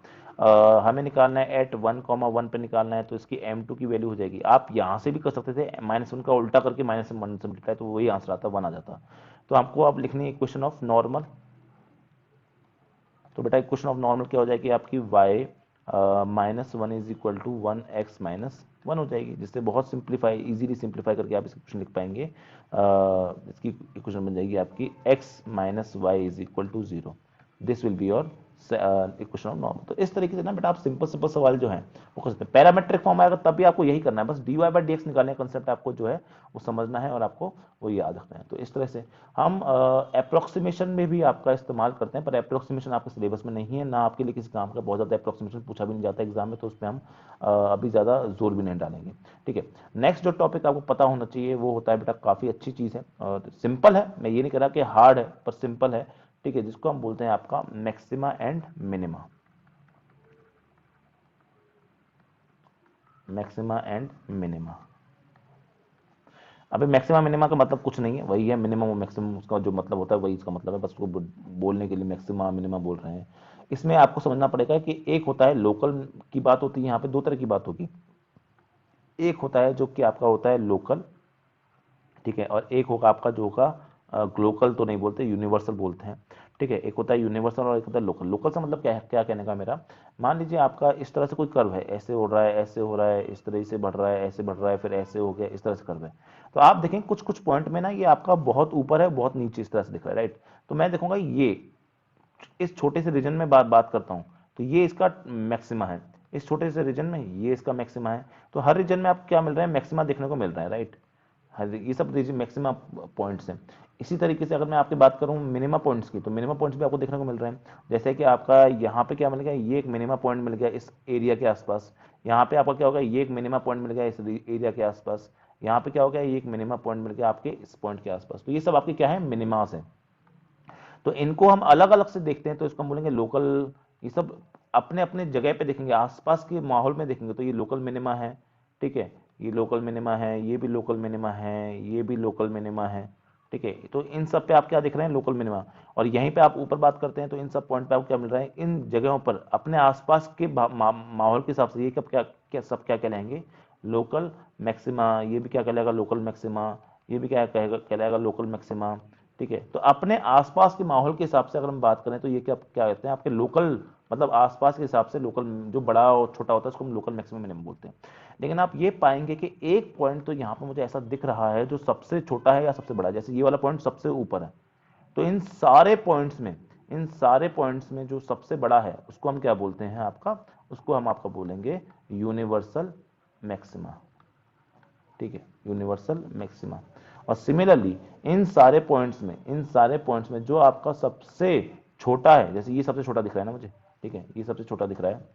हमें निकालना है एट 1,1 पे निकालना है, तो इसकी m2 की वैल्यू हो जाएगी, आप यहाँ से भी कर सकते थे, -1 का उल्टा करके -1 से मल्टीप्लाई, तो वही आंसर आता, 1 आ जाता। तो आपको अब लिखनी है इक्वेशन ऑफ नॉर्मल। तो बेटा इक्वेशन ऑफ नॉर्मल क्या हो जाएगी आपकी, y -1 is equal to 1x-1 हो जाएगी, जिससे बहुत सिंप्लीफाई, इजीली सिंप्लीफाई करके आप इसकी इक्वेशन लिख पाएंगे। इसकी इक्वेशन बन जाएगी आपकी x - y is equal to 0। This will be your equation of normal. तो इस तरीके से ना बेटा आप सिंपल सिंपल सवाल जो है वो कर सकते हैं। पैरामेट्रिक फॉर्म आएगा तब भी आपको यही करना है, बस dy/dx निकालने का कंसेप्ट आपको जो है वो समझना है और आपको वो याद रखना है। तो इस तरह से हम अप्रोक्सीमेशन में भी आपका इस्तेमाल करते हैं, पर अप्रोक्सीमेशन आपके सिलेबस में नहीं है, ना आपके लिए किसी काम का, बहुत ज़्यादा अप्रोक्सीमेशन पूछा भी नहीं जाता एग्जाम में, तो उस पर हम अभी ज़्यादा जोर भी नहीं डालेंगे, ठीक है। नेक्स्ट जो टॉपिक आपको पता होना चाहिए वो होता है बेटा, काफ़ी अच्छी चीज़ है और सिंपल है, मैं ये नहीं कह रहा कि हार्ड है, पर सिंपल है, ठीक है, जिसको हम बोलते हैं आपका maxima and minima. Maxima and minima. अभी मैक्सिमा मिनिमा का मतलब कुछ नहीं है, वही है मिनिमम और मैक्सिमम, उसका जो मतलब होता है वही इसका मतलब है, बस उसको बोलने के लिए मैक्सिमा मिनिमा बोल रहे हैं। इसमें आपको समझना पड़ेगा कि एक होता है लोकल की बात होती है, यहाँ पे दो तरह की बात होगी, एक होता है जो कि आपका होता है लोकल, ठीक है, और एक होगा आपका जो होगा ग्लोकल, तो नहीं बोलते, यूनिवर्सल बोलते हैं, ठीक है। एक होता है यूनिवर्सल और एक होता है लोकल। लोकल से मतलब क्या है, क्या कहने का मेरा, मान लीजिए आपका इस तरह से कोई कर्व है, ऐसे हो रहा है, ऐसे हो रहा है, इस तरह से बढ़ रहा है, ऐसे बढ़ रहा है, फिर ऐसे हो गया, इस तरह से कर्व है, तो आप देखें कुछ कुछ पॉइंट में ना ये आपका बहुत ऊपर है, बहुत नीचे, इस तरह से दिख रहा है, राइट। तो मैं देखूंगा ये इस छोटे से रीजन में बात करता हूं, तो ये इसका मैक्सिमा है, इस छोटे से रीजन में ये इसका मैक्सिमा है, तो हर रीजन में आपको क्या मिल रहा है, मैक्सिमा देखने को मिल रहा है, राइट। ये सब मैक्सिमा पॉइंट्स हैं। इसी तरीके से अगर मैं आपकी बात करूं मिनिमा पॉइंट्स की, तो मिनिमा पॉइंट्स भी आपको देखने को मिल रहे हैं, जैसे कि आपका यहाँ पे क्या मिल गया, ये एक मिनिमा पॉइंट मिल गया इस एरिया के आसपास, यहाँ पे आपका क्या होगा, ये एक मिनिमा पॉइंट मिल गया इस एरिया के आसपास, यहाँ पे क्या हो गया, ये एक मिनिमा पॉइंट मिल गया आपके इस पॉइंट के आसपास। तो ये सब आपके क्या है, मिनिमास है। तो इनको हम अलग अलग से देखते हैं, तो इसको हम बोलेंगे लोकल। ये सब अपने अपने जगह पे देखेंगे, आसपास के माहौल में देखेंगे, तो ये लोकल मिनिमा है, ठीक है, ये लोकल मिनिमा है, ये भी लोकल मिनिमा है, ये भी लोकल मिनिमा है, ठीक है। तो इन सब पे आप क्या देख रहे हैं, लोकल मिनिमा। और यहीं पे आप ऊपर बात करते हैं तो इन सब पॉइंट पे आपको क्या मिल रहा है, इन जगहों पर अपने आसपास के माहौल के हिसाब से ये कब क्या सब क्या कहलाएंगे, लोकल मैक्सिमा। ये भी क्या कहलाएगा, लोकल मैक्सिमा। ये भी क्या कहलाएगा, लोकल मैक्सिमा। ठीक है। तो अपने आसपास के माहौल के हिसाब से अगर हम बात करें तो ये क्या क्या कहते हैं, आपके लोकल, मतलब आसपास के हिसाब से लोकल, जो बड़ा और छोटा होता है उसको हम लोकल मैक्सिमम मिनिमम बोलते हैं। लेकिन आप ये पाएंगे कि एक पॉइंट तो यहाँ पर मुझे ऐसा दिख रहा है जो सबसे छोटा है या सबसे बड़ा है, जैसे ये वाला पॉइंट सबसे ऊपर है। तो इन सारे पॉइंट्स में जो सबसे बड़ा है उसको हम क्या बोलते हैं आपका, उसको हम आपका बोलेंगे यूनिवर्सल मैक्सिमा। ठीक है, यूनिवर्सल मैक्सिमा। और सिमिलरली इन सारे पॉइंट्स में जो आपका सबसे छोटा है, जैसे ये सबसे छोटा दिख रहा है ना मुझे, ठीक है, ये सबसे छोटा दिख रहा है।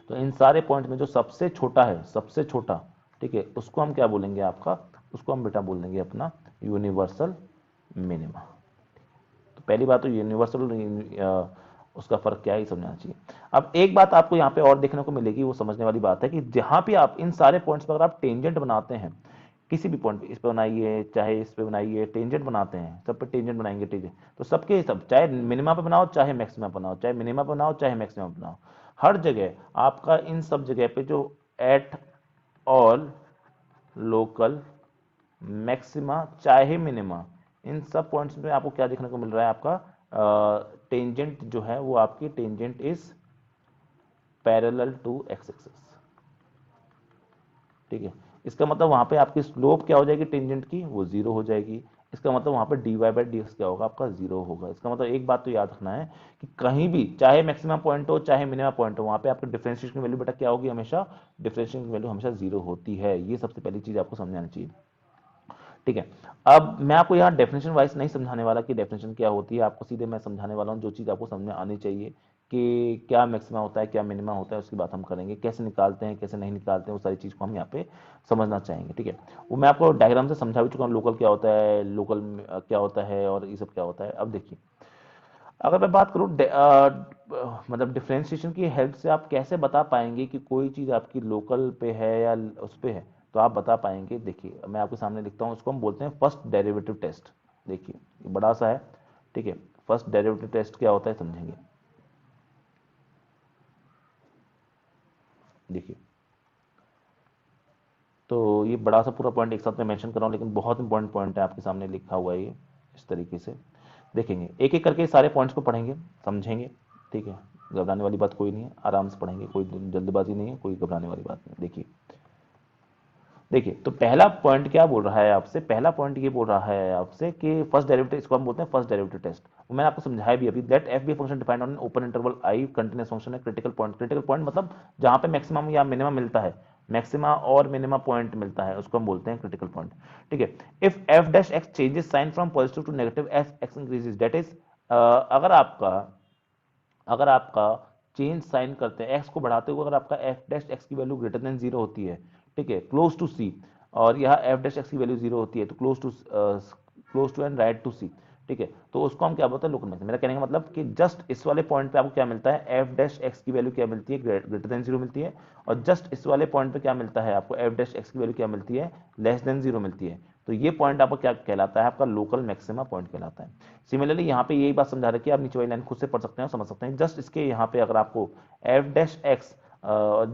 तो इन सारे पॉइंट में जो सबसे छोटा है, सबसे छोटा, ठीक है, उसको हम क्या बोलेंगे आपका, उसको हम बेटा बोल देंगे अपना यूनिवर्सल मिनिमा। तो पहली बात तो यूनिवर्सल उसका फर्क क्या है ये समझना चाहिए। अब एक बात आपको यहाँ पे और देखने को मिलेगी, वो समझने वाली बात है कि जहां भी आप इन सारे पॉइंट्स पर अगर आप टेंजेंट बनाते हैं, किसी भी पॉइंट पे, इस पे बनाइए चाहे इस पे बनाइए, टेंजेंट बनाते हैं, सब पे टेंजेंट बनाएंगे, ठीक है, तो सबके सब, चाहे मिनिमा पे बनाओ चाहे मैक्सिमा बनाओ, चाहे मिनिमा बनाओ चाहे मैक्सिमा बनाओ, हर जगह आपका इन सब जगह पे जो एट ऑल लोकल मैक्सिमा चाहे मिनिमा, इन सब पॉइंट्स में आपको क्या देखने को मिल रहा है, आपका टेंजेंट जो है वो आपकी tangent is parallel to x axis. ठीक है। इसका मतलब वहां पे आपकी स्लोप क्या हो जाएगी टेंजेंट की, वो जीरो हो जाएगी। इसका मतलब वहां पे d y by D x क्या होगा, आपका जीरो होगा। इसका मतलब एक बात तो याद रखना है कि कहीं भी चाहे मैक्सिमम पॉइंट हो चाहे मिनिमम पॉइंट हो, वहां पे आपकी डिफरेंशिएशन की वैल्यू बेटा क्या होगी, हमेशा डिफरेंशिएशन की वैल्यू हमेशा जीरो होती है। ये सबसे पहली चीज आपको समझना चाहिए। ठीक है। अब मैं आपको यहाँ डेफिनेशन वाइज नहीं समझाने वाला कि डेफिनेशन क्या होती है, आपको सीधे मैं समझाने वाला हूँ जो चीज़ आपको समझ में आनी चाहिए कि क्या मैक्सिमा होता है क्या मिनिमा होता है, उसकी बात हम करेंगे, कैसे निकालते हैं कैसे नहीं निकालते हैं, वो सारी चीज़ को हम यहाँ पे समझना चाहेंगे। ठीक है। वो मैं आपको डायग्राम से समझा भी चुका हूँ, लोकल क्या होता है, लोकल क्या होता है और ये सब क्या होता है। अब देखिए, अगर मैं बात करूँ मतलब डिफ्रेंशिएशन की हेल्प से आप कैसे बता पाएंगे कि कोई चीज़ आपकी लोकल पे है या उस पे है, तो आप बता पाएंगे। देखिए मैं आपके सामने लिखता हूँ, उसको हम बोलते हैं फर्स्ट डेरिवेटिव टेस्ट। देखिए ये बड़ा सा है, ठीक है। फर्स्ट डेरिवेटिव टेस्ट क्या होता है समझेंगे। देखिए, तो ये बड़ा सा पूरा पॉइंट एक साथ में मेंशन कर रहा हूँ, लेकिन बहुत इंपॉर्टेंट पॉइंट है, आपके सामने लिखा हुआ है ये इस तरीके से। देखेंगे एक एक करके सारे पॉइंट्स को पढ़ेंगे, समझेंगे। ठीक है, घबराने वाली बात कोई नहीं है, आराम से पढ़ेंगे, कोई जल्दबाजी नहीं है, कोई घबराने वाली बात नहीं। देखिए, देखिए तो पहला पॉइंट क्या बोल रहा है आपसे, पहला पॉइंट ये बोल रहा है आपसे कि फर्स्ट डेरिवेटिव, इसको हम बोलते हैं फर्स्ट डेरिवेटिव टेस्ट। मैंने आपको समझाया भी अभी, that f be function depend on open interval I continuous function है क्रिटिकल पॉइंट। क्रिटिकल पॉइंट मतलब जहां पे मैक्सिमम या मिनिमम मिलता है, मैक्सिमा और मिनिमम पॉइंट मिलता है, उसको हम बोलते हैं क्रिटिकल पॉइंट। ठीक है। If f dash x changes sign from positive to negative as x increases, that is अगर आपका चेंज साइन करते हैं, एक्स को बढ़ाते हुए अगर आपका एफ डैश एक्स की वैल्यू ग्रेटर देन जीरो होती है, ठीक है, क्लोज टू सी, और यहाँ एफ डैश एक्स की वैल्यू जीरो होती है, तो close to and right to c, ठीक है, तो उसको हम क्या बोलते हैं, लोकल मैक्सिमम। मेरा कहने का मतलब कि जस्ट इस वाले पॉइंट पे आपको क्या मिलता है, एफ डैश एक्स की वैल्यू क्या मिलती है, ग्रेटर देन जीरो मिलती है। और जस्ट इस वाले पॉइंट पे क्या मिलता है आपको, एफ डैश एक्स की वैल्यू क्या मिलती है, लेस देन जीरो मिलती है। तो ये पॉइंट आपका क्या कहलाता है, आपका लोकल मैक्सिमा पॉइंट कहलाता है। सिमिलरली यहाँ पे यही बात समझा रखी है, आप नीचे वाली लाइन खुद से पढ़ सकते हैं और समझ सकते हैं। जस्ट इसके यहाँ पे अगर आपको एफ डैश एक्स,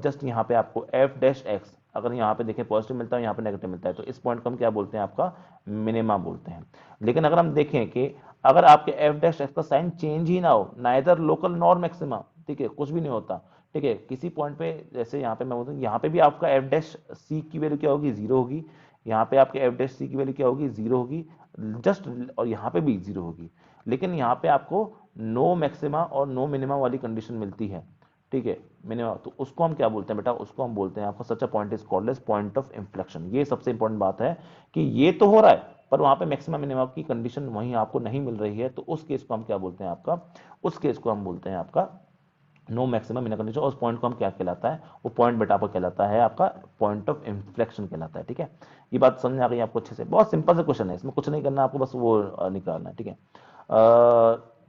जस्ट यहाँ पे आपको एफ डैश एक्स अगर यहाँ पे देखें पॉजिटिव मिलता है, यहाँ पे नेगेटिव मिलता है, तो इस पॉइंट को हम क्या बोलते हैं, आपका मिनिमा बोलते हैं। लेकिन अगर हम देखें कि अगर आपके एफ डैश एक्स का साइन चेंज ही ना हो, नाइदर लोकल नॉर मैक्सिमा, ठीक है, कुछ भी नहीं होता, ठीक है, किसी पॉइंट पे, जैसे यहाँ पे मैं बोलता हूँ, यहाँ पे भी आपका एफ डैश सी की वैल्यू क्या होगी, जीरो होगी। यहाँ पे आपके एफ डैश सी की वैल्यू क्या होगी, जीरो होगी, जस्ट, और यहाँ पे भी जीरो होगी। लेकिन यहाँ पे आपको नो मैक्सिमा और नो मिनिमा वाली कंडीशन मिलती है, ठीक है, मिनिमा, तो उसको हम क्या बोलते हैं बेटा, उसको हम बोलते हैं आपका such a point is called as point of inflection. ये सबसे इंपॉर्टेंट बात है कि ये तो हो रहा है पर वहां पे मैक्सिमम मिनिमम की कंडीशन वहीं आपको नहीं मिल रही है, तो उस केस को हम क्या बोलते हैं, आपका उस केस को हम बोलते हैं आपका नो मैक्सिमम इन कंडीशन। उस पॉइंट को हम क्या कहलाता है, वो पॉइंट बेटा आपका कहलाता है आपका पॉइंट ऑफ इन्फ्लेक्शन कहलाता है। ठीक है, ये बात समझ आ गई आपको अच्छे से, बहुत सिंपल सा क्वेश्चन है, इसमें कुछ नहीं करना आपको, बस वो निकालना है। ठीक है।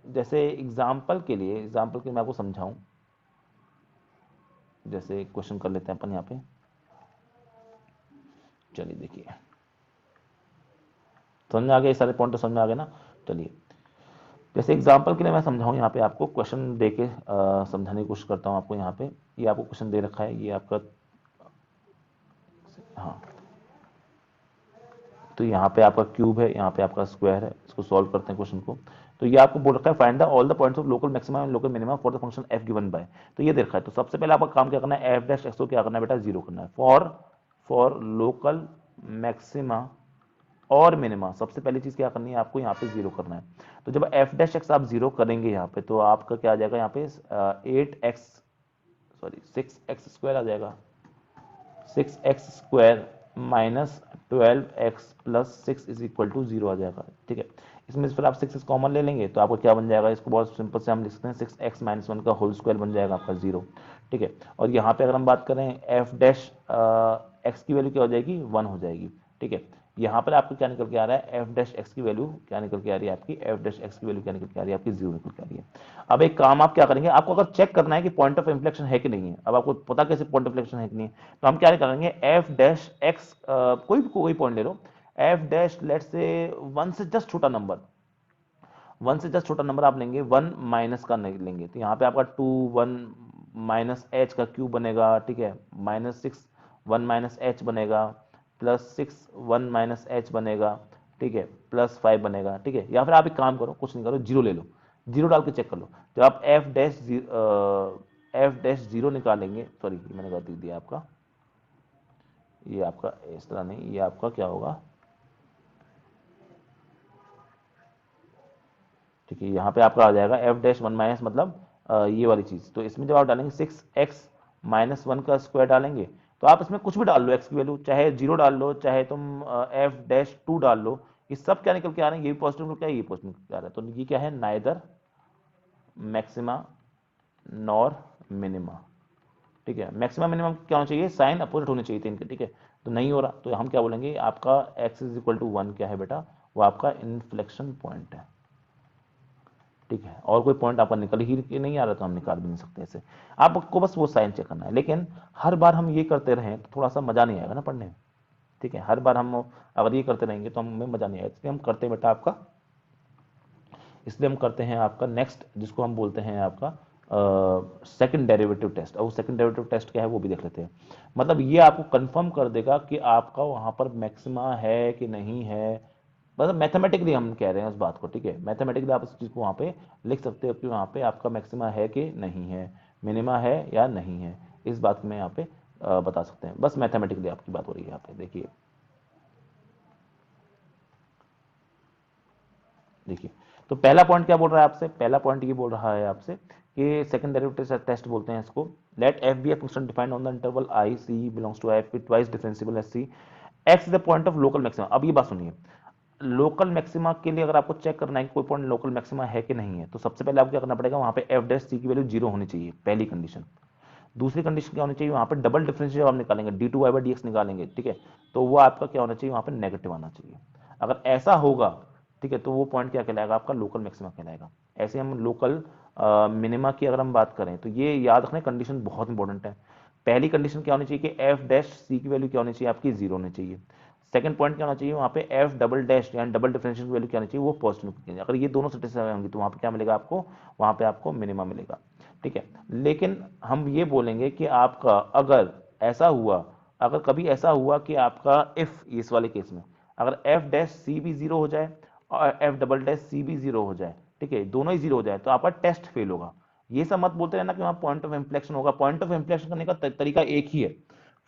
जैसे एग्जाम्पल के लिए मैं आपको समझाऊं, जैसे क्वेश्चन कर लेते हैं अपन यहाँ पे। चलिए देखिए, समझ में आ गया, ये सारे पॉइंट तो समझ में आ गए ना। चलिए जैसे एग्जांपल के लिए मैं समझाऊं, यहाँ पे आपको क्वेश्चन दे के समझाने की कोशिश करता हूँ आपको। यहाँ पे ये आपको क्वेश्चन दे रखा है, ये आपका, हाँ तो यहाँ पे आपका क्यूब है, यहाँ पे आपका स्क्वायर है। इसको सॉल्व करते हैं क्वेश्चन को। तो ये आपको बोल रखा है find the all the points of local maxima and local minima for the function F given by. तो ये दे रखा है, तो सबसे पहले आपका काम क्या करना है, एफ डैश एक्स को क्या करना है बेटा, जीरो करना है। फॉर लोकल मैक्सिमा और मिनिमा सबसे पहली चीज क्या करनी है आपको, यहाँ पे जीरो करना है। तो जब एफ डैश एक्स आप जीरो करेंगे यहाँ पे, तो आपका क्या आ जाएगा यहाँ पे 6x² आ जाएगा। 6x² minus 12x plus 6 is equal to 0 आ जाएगा। ठीक है, इसमें से फिर आप 6 कॉमन ले लेंगे तो आपको क्या बन जाएगा, इसको बहुत सिंपल से हम लिख सकते हैं 6x माइनस 1 का होल स्क्वायर बन जाएगा आपका 0। ठीक है, और यहाँ पे अगर हम बात करें एफ डैश एक्स की वैल्यू क्या हो जाएगी, 1 हो जाएगी। ठीक है, यहाँ पर आपको क्या निकल के आ रहा है, एफ डैश एक्स की वैल्यू क्या निकल के आ रही है आपकी, एफ डैश एक्स की वैल्यू क्या निकल के आ रही है आपकी, 0 निकल के आ रही है। अब एक काम आप क्या करेंगे, आपको अगर चेक करना है कि पॉइंट ऑफ इन्फ्लेक्शन है कि नहीं है, अब आपको पता कैसे पॉइंट ऑफ इन्फ्लेक्शन है कि नहीं है, तो हम क्या करेंगे, एफ डैश एक्स कोई पॉइंट ले लो, एफ डैश लेट से 1 से जस्ट छोटा नंबर, 1 से जस्ट छोटा नंबर आप लेंगे, 1 माइनस का नहीं लेंगे, तो यहाँ पे आपका 2 1 माइनस एच का क्यूब बनेगा। ठीक है, -6 1 माइनस एच बनेगा, +6 1 माइनस एच बनेगा। ठीक है, +5 बनेगा। ठीक है, या फिर आप एक काम करो, कुछ नहीं करो, जीरो ले लो, जीरो डाल के चेक कर लो। जब आप एफ डैश जीरो निकालेंगे, सॉरी मैंने गलती दिया आपका, ये आपका इस तरह नहीं, ये आपका क्या होगा, ठीक है, यहाँ पे आपका आ जाएगा एफ डैश 1 माइनस मतलब ये वाली चीज। तो इसमें जब आप डालेंगे 6x-1 का स्क्वायर डालेंगे, तो आप इसमें कुछ भी डाल लो, एक्स की वैल्यू चाहे जीरो डाल लो, चाहे तुम एफ डैश 2 डाल लो, ये सब क्या निकल के आ रहे हैं, ये भी पॉजिटिव निकल के आ रहा है, ये पॉजिटिव निकल के आ रहा है। तो ये क्या है, नाइदर मैक्सिमा नॉर मिनिमा। ठीक है, मैक्सिमम मिनिमम क्या होना चाहिए, साइन अपोजिट होने चाहिए थे इनके। ठीक है, तो नहीं हो रहा, तो हम क्या बोलेंगे, आपका x इज इक्वल टू 1 क्या है बेटा, वो आपका इन्फ्लेक्शन पॉइंट है। ठीक है, और कोई पॉइंट आपका निकल ही नहीं आ रहा तो हम निकाल भी नहीं सकते ऐसे। आपको बस वो साइन चेक करना है, लेकिन हर बार हम ये करते रहें तो थोड़ा सा मजा नहीं आएगा ना पढ़ने में। ठीक है, हर बार हम अगर ये करते रहेंगे तो हमें मजा नहीं आएगा, इसलिए हम करते हैं बेटा आपका, इसलिए हम करते हैं आपका नेक्स्ट, जिसको हम बोलते हैं आपका सेकंड डेरिवेटिव टेस्ट। और सेकंड डेरिवेटिव टेस्ट क्या है वो भी देख लेते हैं। मतलब ये आपको कंफर्म कर देगा कि आपका वहां पर मैक्सिमा है कि नहीं है, मतलब मैथमेटिकली हम कह रहे हैं उस बात को। ठीक है, मैथमेटिकली आप इस चीज को वहां पे लिख सकते हो कि वहां पे आपका मैक्सिमा है कि नहीं है, मिनिमा है या नहीं है, इस बात में यहाँ पे बता सकते हैं। बस मैथमेटिकली आपकी बात हो रही है यहाँ पे। देखिए देखिए, तो पहला पॉइंट क्या बोल रहा है आपसे, पहला पॉइंट ये बोल रहा है आपसे कि सेकंड डेरिवेटिव टेस्ट बोलते हैं इसको, let F be a function defined on the interval I C belongs to F with twice differentiable S C, X is the point of local maxima. अब ये बात सुनिए, लोकल मैक्सिमा के लिए अगर आपको चेक करना है कि कोई पॉइंट लोकल मैक्सिमा है कि नहीं है, तो सबसे पहले आपको क्या करना पड़ेगा, वहां पे एफ डैश सी की वैल्यू जीरो होनी चाहिए, पहली कंडीशन। दूसरी कंडीशन क्या होनी चाहिए, वहां पे डबल डिफरेंशियल आप निकालेंगे, D two Y by D X निकालेंगे। ठीक है, तो वो आपका क्या होना चाहिए, वहां पे नेगेटिव आना चाहिए। अगर ऐसा होगा, ठीक है, तो वो पॉइंट क्या कहलाएगा, आपका लोकल मैक्सिमा कहलाएगा। ऐसे हम लोकल मिनिमा की अगर हम बात करें, तो ये याद रखना, कंडीशन बहुत इंपॉर्टेंट है। पहली कंडीशन क्या होनी चाहिए कि एफ डैश सी की वैल्यू क्या होनी चाहिए, आपकी जीरो होनी चाहिए। सेकंड पॉइंट क्या होना चाहिए, वहां पे एफ डबल डैश यानी डबल डिफरेंशियल की वैल्यू क्या होनी चाहिए, वो पॉजिटिव होनी चाहिए। अगर ये दोनों सेटिस्फाई होंगी तो वहां पे क्या मिलेगा आपको, वहां पे आपको मिनिमा मिलेगा। ठीक है, लेकिन हम ये बोलेंगे कि आपका अगर ऐसा हुआ, अगर कभी ऐसा हुआ कि आपका इफ, इस वाले केस में अगर एफ डैश सी भी जीरो हो जाए और एफ डबल डैश सी भी जीरो हो जाए, ठीक है, दोनों ही जीरो हो जाए, तो आपका टेस्ट फेल होगा। ये सब मत बोलते रहना कि वहां पॉइंट ऑफ इन्फ्लेक्शन होगा, पॉइंट ऑफ इन्फ्लेक्शन करने का तरीका एक ही है।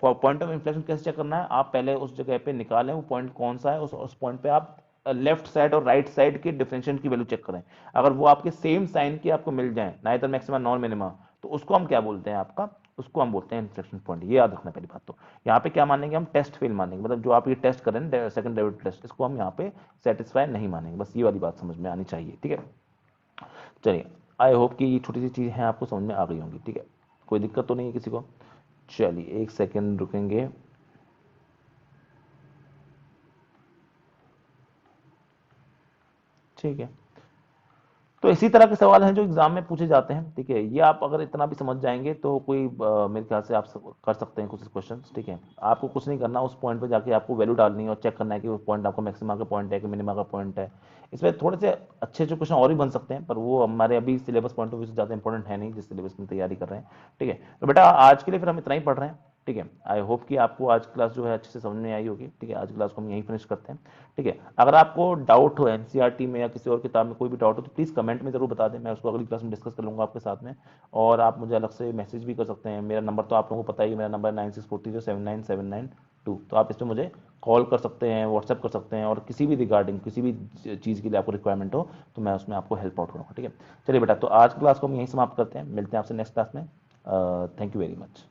पॉइंट ऑफ इन्फ्लेक्शन कैसे चेक करना है, आप पहले उस जगह पे निकालें वो पॉइंट कौन सा है, उस पॉइंट पे आप लेफ्ट साइड और राइट साइड के डिफरेंशिएंट की वैल्यू चेक करें। अगर वो आपके सेम साइन के आपको मिल जाए, नाइदर मैक्सिमा नॉन मिनिमा, तो उसको हम क्या बोलते हैं आपका, उसको हम बोलते हैं इन्फ्लेक्शन पॉइंट। ये याद रखना पहली बात। तो यहाँ पे क्या मानेंगे हम, टेस्ट फेल मानेंगे, मतलब जो आप ये टेस्ट करें सेकंड डेरिवेटिव टेस्ट, इसको हम यहाँ पे सेटिस्फाई नहीं मानेंगे। बस ये वाली बात समझ में आनी चाहिए। ठीक है, चलिए, आई होप कि ये छोटी सी चीज़ हैं आपको समझ में आ गई होंगी। ठीक है, कोई दिक्कत तो नहीं है किसी को। चलिए एक सेकेंड रुकेंगे। ठीक है, तो इसी तरह के सवाल हैं जो एग्जाम में पूछे जाते हैं, ठीक है। ये आप अगर इतना भी समझ जाएंगे तो कोई मेरे ख्याल से आप कर सकते हैं कुछ क्वेश्चन, ठीक है। आपको कुछ नहीं करना, उस पॉइंट पे जाके आपको वैल्यू डालनी है और चेक करना है कि वो पॉइंट आपका मैक्सिमा का पॉइंट है कि मिनिमा का पॉइंट है। इसमें थोड़े से अच्छे जो क्वेश्चन और भी बन सकते हैं, पर वो हमारे अभी सिलेबस पॉइंट ऑफ व्यू से ज़्यादा इंपॉर्टेंट है नहीं जिस सिलेबस में तैयारी कर रहे हैं, ठीक है। तो बेटा आज के लिए फिर हम इतना ही पढ़ रहे हैं, ठीक है। आई होप कि आपको आज क्लास जो है अच्छे से समझ में आई होगी, ठीक है। आज क्लास को हम यहीं फिनिश करते हैं, ठीक है। अगर आपको डाउट हो एनसीईआरटी में या किसी और किताब में कोई भी डाउट हो तो प्लीज़ कमेंट में ज़रूर बता दें, मैं उसको अगली क्लास में डिस्कस कर लूँगा आपके साथ में। और आप मुझे अलग से मैसेज भी कर सकते हैं, मेरा नंबर तो आप लोगों को पता ही है, मेरा नंबर 9640797992। तो आप इस पर मुझे कॉल कर सकते हैं, व्हाट्सएप कर सकते हैं, और किसी भी रिगार्डिंग किसी भी चीज़ के लिए आपको रिक्वायरमेंट हो तो मैं उसमें आपको हेल्प आउट करूँगा, ठीक है। चलिए बेटा, तो आज क्लास को हम यहीं समाप्त करते हैं, मिलते हैं आपसे नेक्स्ट क्लास में। Thank you very much.